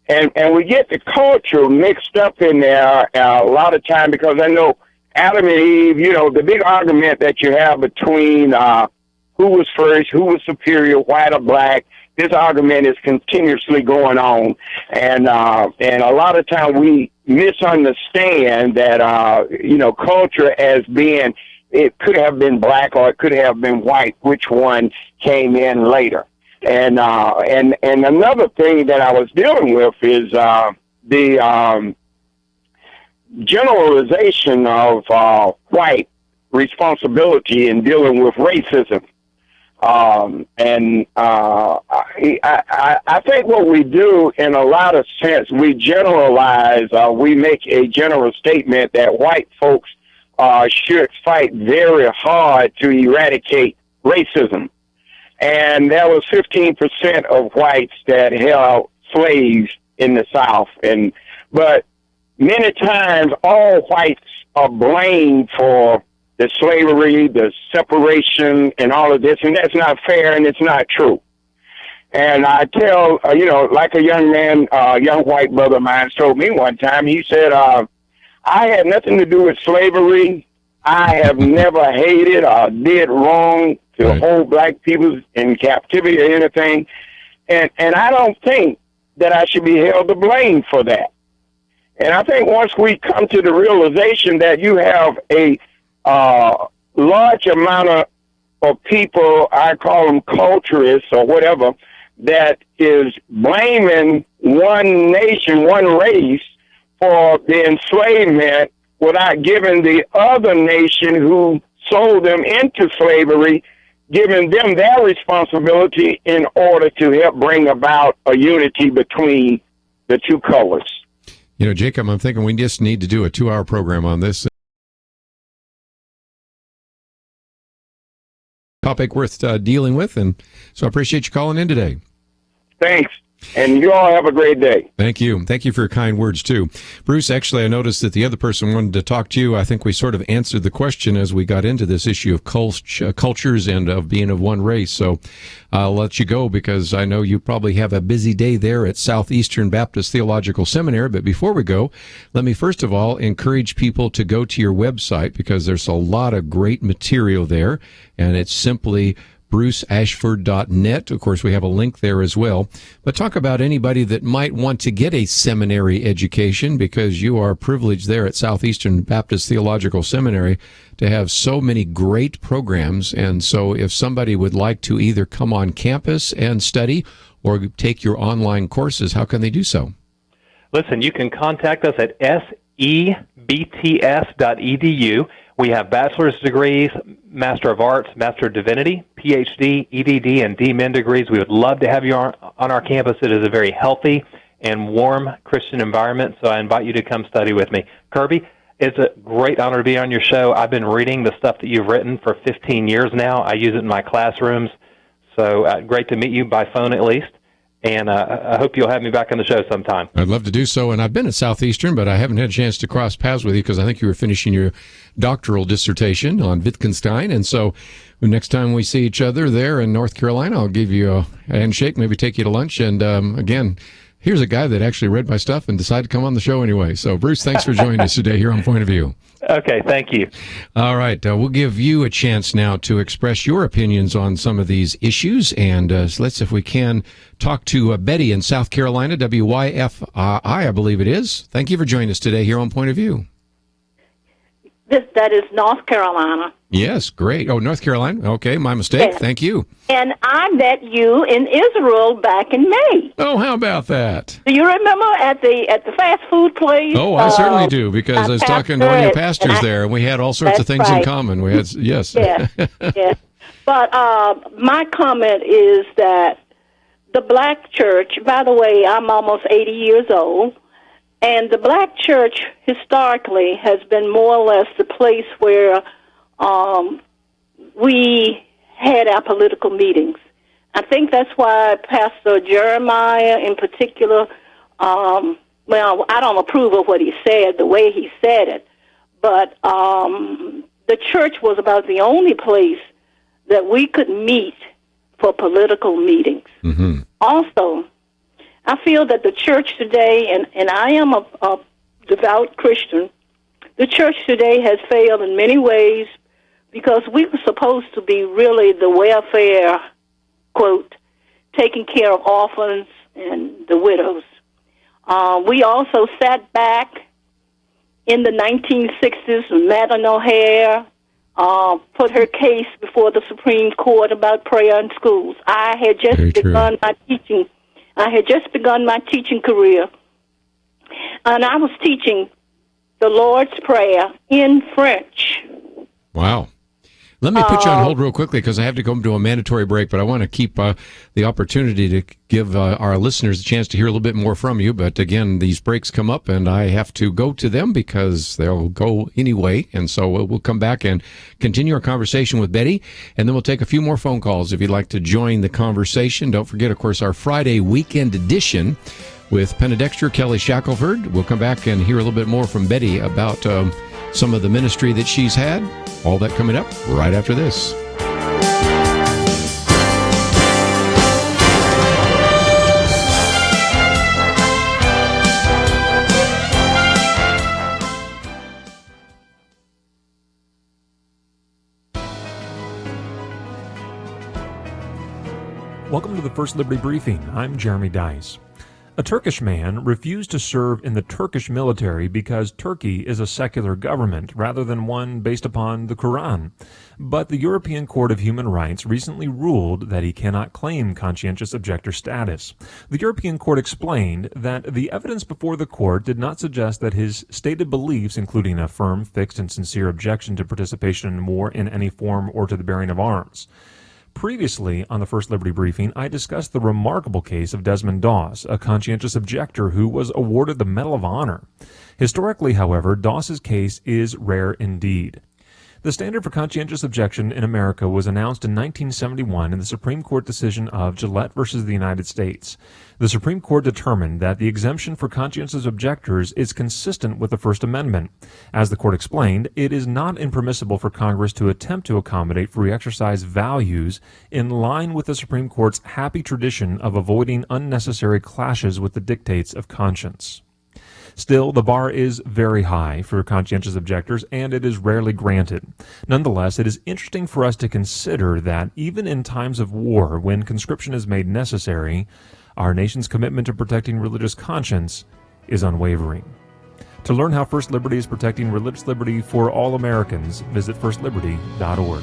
And we get the culture mixed up in there a lot of time because I know Adam and Eve, the big argument that you have between who was first, who was superior, white or black, this argument is continuously going on. And a lot of time we misunderstand that, culture as being it could have been black or it could have been white, which one came in later. And another thing that I was dealing with is the generalization of white responsibility in dealing with racism. I think what we do in a lot of sense, we generalize, we make a general statement that white folks should fight very hard to eradicate racism. And there was 15% of whites that held slaves in the South. But many times all whites are blamed for the slavery, the separation, and all of this, and that's not fair and it's not true. And I tell, like a young man, young white brother of mine told me one time, he said, I had nothing to do with slavery. I have never hated or did wrong to hold black people in captivity or anything. And I don't think that I should be held to blame for that. And I think once we come to the realization that you have a large amount of people, I call them culturists or whatever, that is blaming one nation, one race for the enslavement without giving the other nation who sold them into slavery, giving them their responsibility in order to help bring about a unity between the two colors. Jacob, I'm thinking we just need to do a 2-hour program on this topic worth dealing with, and so I appreciate you calling in today. Thanks. And you all have a great day. Thank you. Thank you for your kind words, too. Bruce, actually, I noticed that the other person wanted to talk to you. I think we sort of answered the question as we got into this issue of cultures and of being of one race. So I'll let you go because I know you probably have a busy day there at Southeastern Baptist Theological Seminary. But before we go, let me first of all encourage people to go to your website because there's a lot of great material there, and it's simply bruceashford.net. Of course, we have a link there as well. But talk about anybody that might want to get a seminary education, because you are privileged there at Southeastern Baptist Theological Seminary to have so many great programs. And so if somebody would like to either come on campus and study or take your online courses, how can they do so? Listen, you can contact us at sebts.edu. We have bachelor's degrees, Master of Arts, Master of Divinity, PhD, EDD, and DMin degrees. We would love to have you on our campus. It is a very healthy and warm Christian environment, so I invite you to come study with me. Kerby, it's a great honor to be on your show. I've been reading the stuff that you've written for 15 years now. I use it in my classrooms, so great to meet you by phone at least. And I hope you'll have me back on the show sometime. I'd love to do so. And I've been at Southeastern, but I haven't had a chance to cross paths with you because I think you were finishing your doctoral dissertation on Wittgenstein. And so the next time we see each other there in North Carolina, I'll give you a handshake, maybe take you to lunch. And again, here's a guy that actually read my stuff and decided to come on the show anyway. So, Bruce, thanks for joining us today here on Point of View. Okay, thank you. All right, we'll give you a chance now to express your opinions on some of these issues, and let's, if we can, talk to Betty in South Carolina, WYFI, I believe it is. Thank you for joining us today here on Point of View. That is North Carolina. Yes, great. Oh, North Carolina. Okay, my mistake. Yes. Thank you. And I met you in Israel back in May. Oh, how about that? Do you remember at the fast food place? Oh, I certainly do, because I was talking to one of your pastors there, and we had all sorts of things in common. We had, yes. Yeah, yeah. But my comment is that the black church, by the way, I'm almost 80 years old, and the black church historically has been more or less the place where we had our political meetings. I think that's why Pastor Jeremiah in particular, well, I don't approve of what he said, the way he said it, but the church was about the only place that we could meet for political meetings. Mm-hmm. Also, I feel that the church today, and I am a devout Christian, the church today has failed in many ways because we were supposed to be really the welfare, quote, taking care of orphans and the widows. We also sat back in the 1960s with Madeleine O'Hare, put her case before the Supreme Court about prayer in schools. I had just begun my teaching. I had just begun my teaching career, and I was teaching the Lord's Prayer in French. Wow. Let me put you on hold real quickly because I have to go to a mandatory break, but I want to keep the opportunity to give our listeners a chance to hear a little bit more from you. But again, these breaks come up and I have to go to them because they'll go anyway. And so we'll come back and continue our conversation with Betty, and then we'll take a few more phone calls if you'd like to join the conversation. Don't forget, of course, our Friday weekend edition with Penedexter Kelly Shackelford. We'll come back and hear a little bit more from Betty about some of the ministry that she's had. All that coming up right after this. Welcome to the First Liberty Briefing. I'm Jeremy Dice. A Turkish man refused to serve in the Turkish military because Turkey is a secular government rather than one based upon the Quran. But the European Court of Human Rights recently ruled that he cannot claim conscientious objector status. The European Court explained that the evidence before the court did not suggest that his stated beliefs, including a firm, fixed, and sincere objection to participation in war in any form or to the bearing of arms. Previously, on the First Liberty Briefing, I discussed the remarkable case of Desmond Doss, a conscientious objector who was awarded the Medal of Honor. Historically, however, Doss's case is rare indeed. The standard for conscientious objection in America was announced in 1971 in the Supreme Court decision of Gillette versus the United States. The Supreme Court determined that the exemption for conscientious objectors is consistent with the First Amendment. As the court explained, it is not impermissible for Congress to attempt to accommodate free exercise values in line with the Supreme Court's happy tradition of avoiding unnecessary clashes with the dictates of conscience. Still, the bar is very high for conscientious objectors, and it is rarely granted. Nonetheless, it is interesting for us to consider that even in times of war, when conscription is made necessary, our nation's commitment to protecting religious conscience is unwavering. To learn how First Liberty is protecting religious liberty for all Americans, visit firstliberty.org.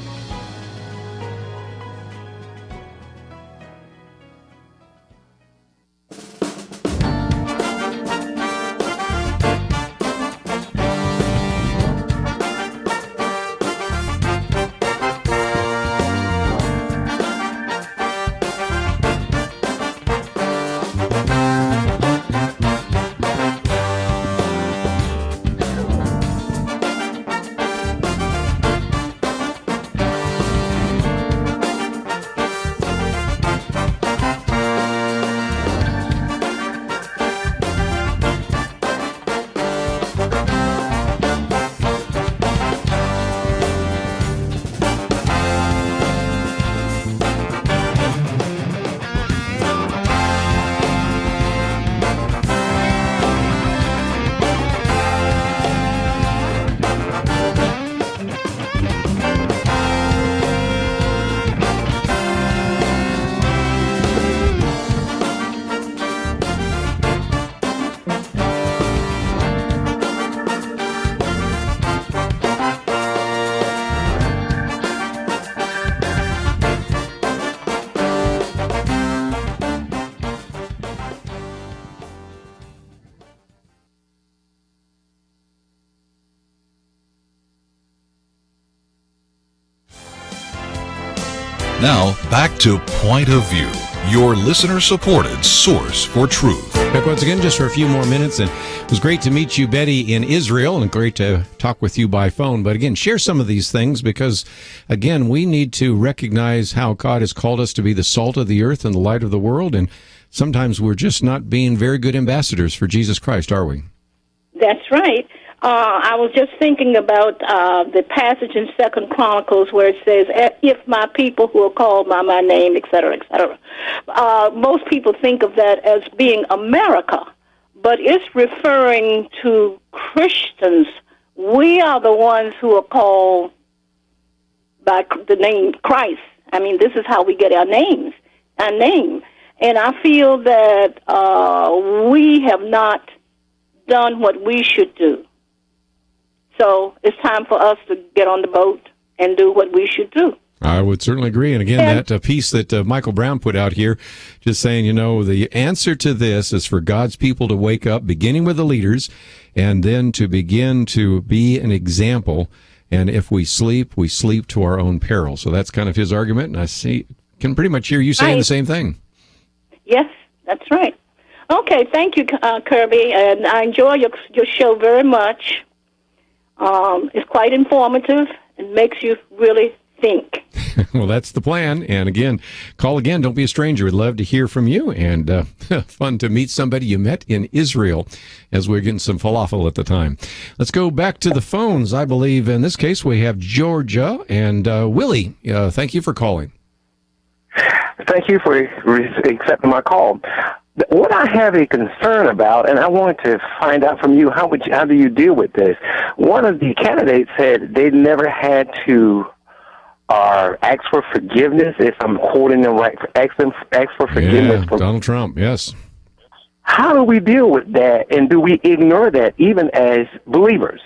Now, back to Point of View, your listener-supported source for truth. Back once again, just for a few more minutes, and it was great to meet you, Betty, in Israel, and great to talk with you by phone. But again, share some of these things because, again, we need to recognize how God has called us to be the salt of the earth and the light of the world, and sometimes we're just not being very good ambassadors for Jesus Christ, are we? That's right. I was just thinking about the passage in 2 Chronicles where it says, if my people who are called by my name, et cetera, et cetera. Most people think of that as being America, but it's referring to Christians. We are the ones who are called by the name Christ. I mean, this is how we get our name. And I feel that we have not done what we should do. So it's time for us to get on the boat and do what we should do. I would certainly agree. And again, that piece that Michael Brown put out here, just saying, the answer to this is for God's people to wake up, beginning with the leaders, and then to begin to be an example. And if we sleep to our own peril. So that's kind of his argument. And can pretty much hear you saying the same thing. Yes, that's right. Okay, thank you, Kerby. And I enjoy your show very much. It's quite informative and makes you really think. Well, that's the plan. And again, call again. Don't be a stranger. We'd love to hear from you. And fun to meet somebody you met in Israel, as we're getting some falafel at the time. Let's go back to the phones. I believe in this case we have Georgia and Willie. Thank you for calling. Thank you for accepting my call. What I have a concern about, and I want to find out from you, how do you deal with this? One of the candidates said they never had to ask for forgiveness, if I'm quoting them right, ask for forgiveness. Yeah, Donald Trump, yes. How do we deal with that, and do we ignore that even as believers?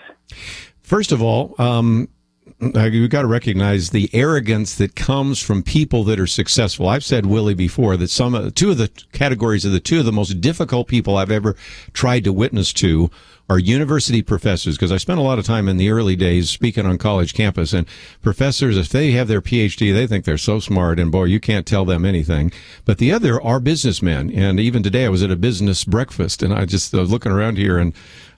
First of all, you've got to recognize the arrogance that comes from people that are successful. I've said, Willie, before that two of the categories of two of the most difficult people I've ever tried to witness to are university professors, because I spent a lot of time in the early days speaking on college campus, and professors, if they have their PhD, they think they're so smart, and boy, you can't tell them anything. But the other are businessmen, and even today I was at a business breakfast, and I was looking around here, and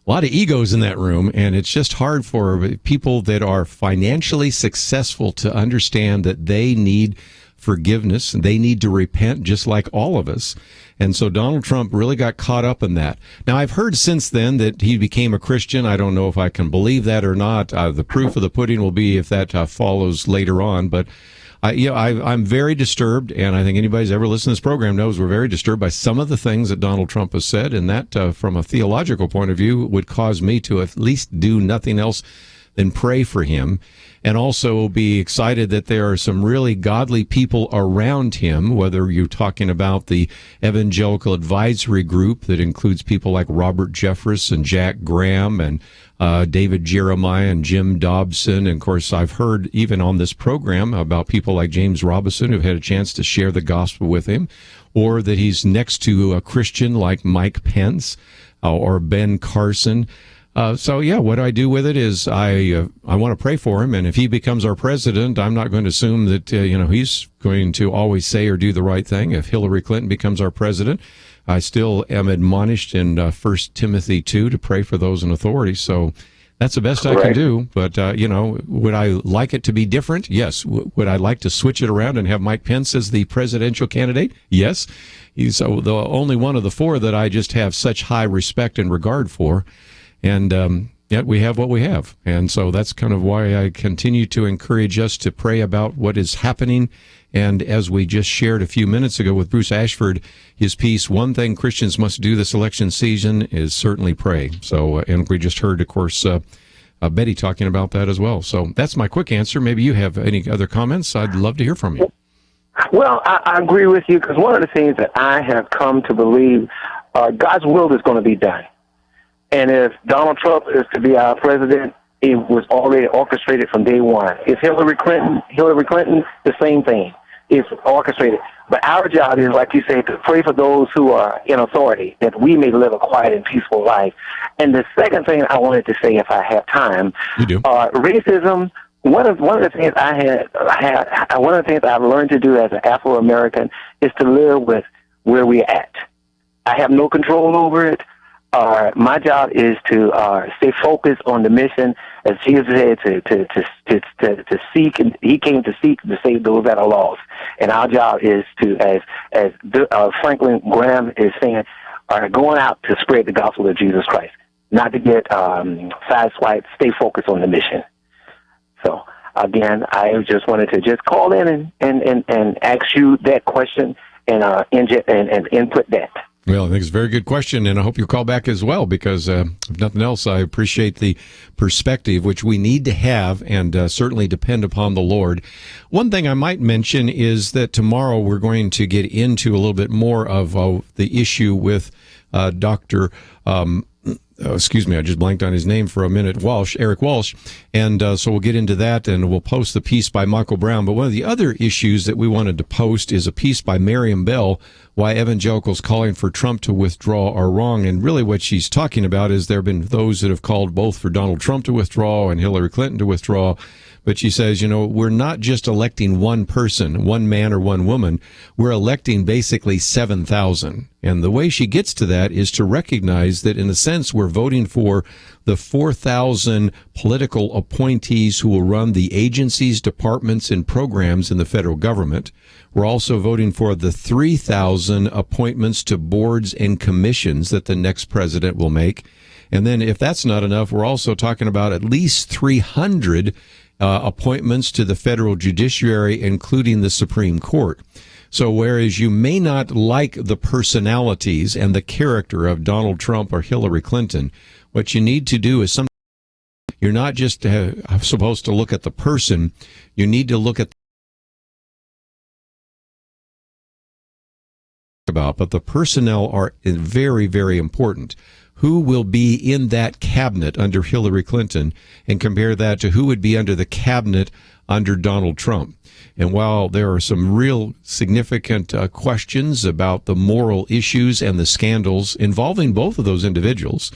a lot of egos in that room, and it's just hard for people that are financially successful to understand that they need forgiveness and they need to repent just like all of us. And so Donald Trump really got caught up in that. Now, I've heard since then that he became a Christian. I don't know if I can believe that or not. The proof of the pudding will be if that follows later on. But I'm very disturbed, and I think anybody who's ever listened to this program knows we're very disturbed by some of the things that Donald Trump has said, and that, from a theological point of view, would cause me to at least do nothing else than pray for him, and also be excited that there are some really godly people around him, whether you're talking about the Evangelical Advisory Group that includes people like Robert Jeffress and Jack Graham and David Jeremiah and Jim Dobson. And of course, I've heard even on this program about people like James Robison who've had a chance to share the gospel with him, or that he's next to a Christian like Mike Pence or Ben Carson. So what do I do with it is I want to pray for him, and if he becomes our president, I'm not going to assume that he's going to always say or do the right thing. If Hillary Clinton becomes our president, I still am admonished in 1 Timothy 2 to pray for those in authority. So that's the best I can do. But would I like it to be different? Yes. Would I like to switch it around and have Mike Pence as the presidential candidate? Yes. He's the only one of the four that I just have such high respect and regard for. And yet we have what we have. And so that's kind of why I continue to encourage us to pray about what is happening. And as we just shared a few minutes ago with Bruce Ashford, his piece, one thing Christians must do this election season is certainly pray. So, and we just heard, of course, Betty talking about that as well. So that's my quick answer. Maybe you have any other comments. I'd love to hear from you. Well, I agree with you, because one of the things that I have come to believe, God's will is going to be done. And if Donald Trump is to be our president, it was already orchestrated from day one. If Hillary Clinton, the same thing. It's orchestrated. But our job is, like you say, to pray for those who are in authority, that we may live a quiet and peaceful life. And the second thing I wanted to say, if I have time, racism. One of the things one of the things I've learned to do as an Afro-American is to live with where we're at. I have no control over it. My job is to stay focused on the mission, as Jesus said, to seek, and he came to seek to save those that are lost. And our job is to, as Franklin Graham is saying, going out to spread the gospel of Jesus Christ, not to get sideswiped. Stay focused on the mission. So again, I just wanted to just call in and ask you that question and input that. Well, I think it's a very good question, and I hope you'll call back as well, because if nothing else, I appreciate the perspective, which we need to have, and certainly depend upon the Lord. One thing I might mention is that tomorrow we're going to get into a little bit more of the issue with Dr. excuse me, I just blanked on his name for a minute, Eric Walsh. And so we'll get into that, and we'll post the piece by Michael Brown. But one of the other issues that we wanted to post is a piece by Miriam Bell, Why Evangelicals Calling for Trump to Withdraw Are Wrong. And really what she's talking about is there have been those that have called both for Donald Trump to withdraw and Hillary Clinton to withdraw. But she says, we're not just electing one person, one man or one woman. We're electing basically 7,000. And the way she gets to that is to recognize that, in a sense, we're voting for the 4,000 political appointees who will run the agencies, departments, and programs in the federal government. We're also voting for the 3,000 appointments to boards and commissions that the next president will make. And then if that's not enough, we're also talking about at least 300 appointments to the federal judiciary, including the Supreme Court. So whereas you may not like the personalities and the character of Donald Trump or Hillary Clinton, what you need to do is you're not just supposed to look at the person, you need to look at but the personnel are very, very important. Who will be in that cabinet under Hillary Clinton, and compare that to who would be under the cabinet under Donald Trump. And while there are some real significant questions about the moral issues and the scandals involving both of those individuals,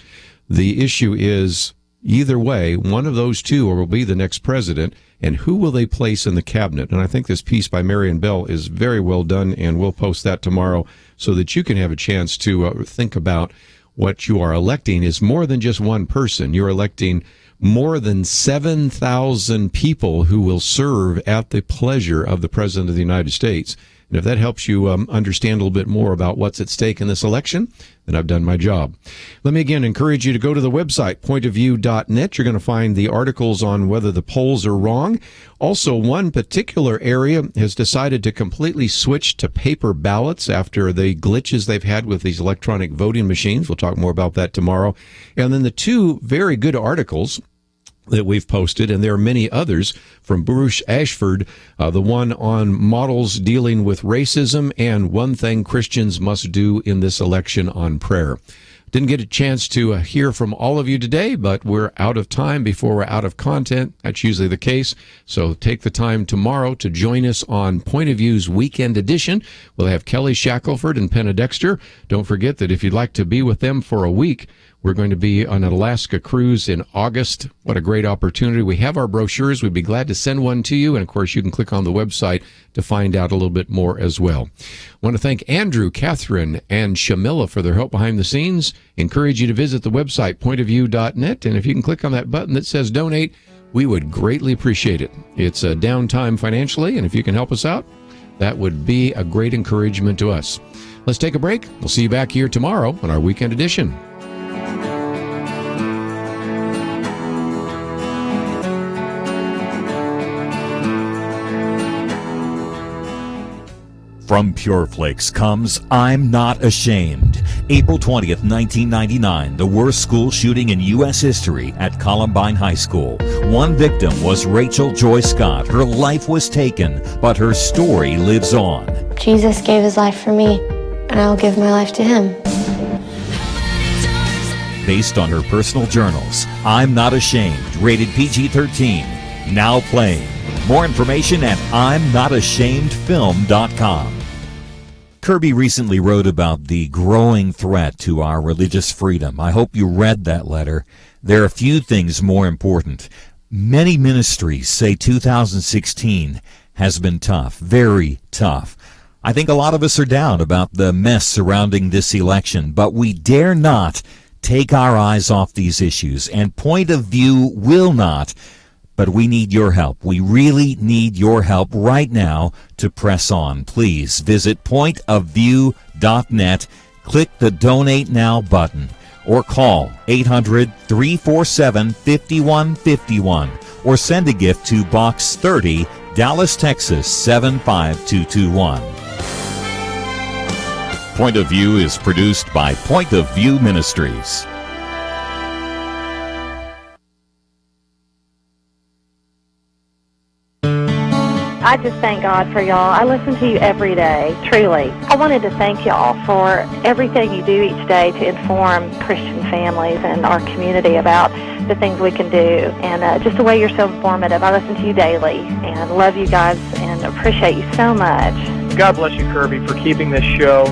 the issue is either way, one of those two will be the next president, and who will they place in the cabinet? And I think this piece by Marion Bell is very well done, and we'll post that tomorrow so that you can have a chance to think about what you are electing is more than just one person. You're electing more than 7,000 people who will serve at the pleasure of the President of the United States. And if that helps you understand a little bit more about what's at stake in this election, then I've done my job. Let me again encourage you to go to the website, pointofview.net. You're going to find the articles on whether the polls are wrong. Also, one particular area has decided to completely switch to paper ballots after the glitches they've had with these electronic voting machines. We'll talk more about that tomorrow. And then the two very good articles that we've posted, and there are many others, from Bruce Ashford, the one on models dealing with racism and one thing Christians must do in this election on prayer. Didn't get a chance to hear from all of you today, but we're out of time before we're out of content. That's usually the case. So take the time tomorrow to join us on Point of View's Weekend Edition. We'll have Kelly Shackelford and Penna Dexter. Don't forget that if you'd like to be with them for a week, we're going to be on an Alaska cruise in August. What a great opportunity. We have our brochures. We'd be glad to send one to you. And, of course, you can click on the website to find out a little bit more as well. I want to thank Andrew, Catherine, and Shamila for their help behind the scenes. Encourage you to visit the website, pointofview.net. And if you can click on that button that says donate, we would greatly appreciate it. It's a downtime financially, and if you can help us out, that would be a great encouragement to us. Let's take a break. We'll see you back here tomorrow on our Weekend Edition. From Pure Flakes comes I'm Not Ashamed. April 20th, 1999, the worst school shooting in U.S. history at Columbine High School. One victim was Rachel Joy Scott. Her life was taken, but her story lives on. Jesus gave his life for me, and I'll give my life to him. Based on her personal journals, I'm Not Ashamed, rated PG-13, now playing. More information at I'mNotAshamedFilm.com. Kerby recently wrote about the growing threat to our religious freedom. I hope you read that letter. There are few things more important. Many ministries say 2016 has been tough, very tough. I think a lot of us are down about the mess surrounding this election, but we dare not take our eyes off these issues, and Point of View will not. But we need your help. We really need your help right now to press on. Please visit pointofview.net, click the Donate Now button, or call 800-347-5151, or send a gift to Box 30, Dallas, Texas 75221. Point of View is produced by Point of View Ministries. I just thank God for y'all. I listen to you every day, truly. I wanted to thank y'all for everything you do each day to inform Christian families and our community about the things we can do, and just the way you're so informative. I listen to you daily and love you guys and appreciate you so much. God bless you, Kerby, for keeping this show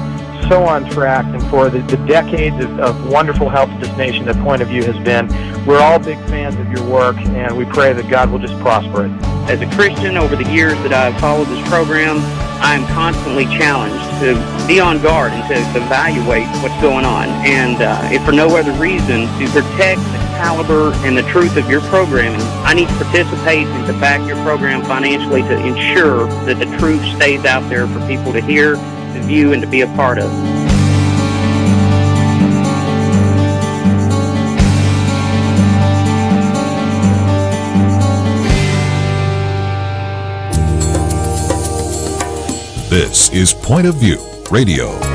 so on track and for the decades of wonderful help to this nation that Point of View has been. We're all big fans of your work, and we pray that God will just prosper it. As a Christian, over the years that I've followed this program, I am constantly challenged to be on guard and to evaluate what's going on. And if for no other reason, to protect the caliber and the truth of your programming, I need to participate and to back your program financially to ensure that the truth stays out there for people to hear, to view, and to be a part of. This is Point of View Radio.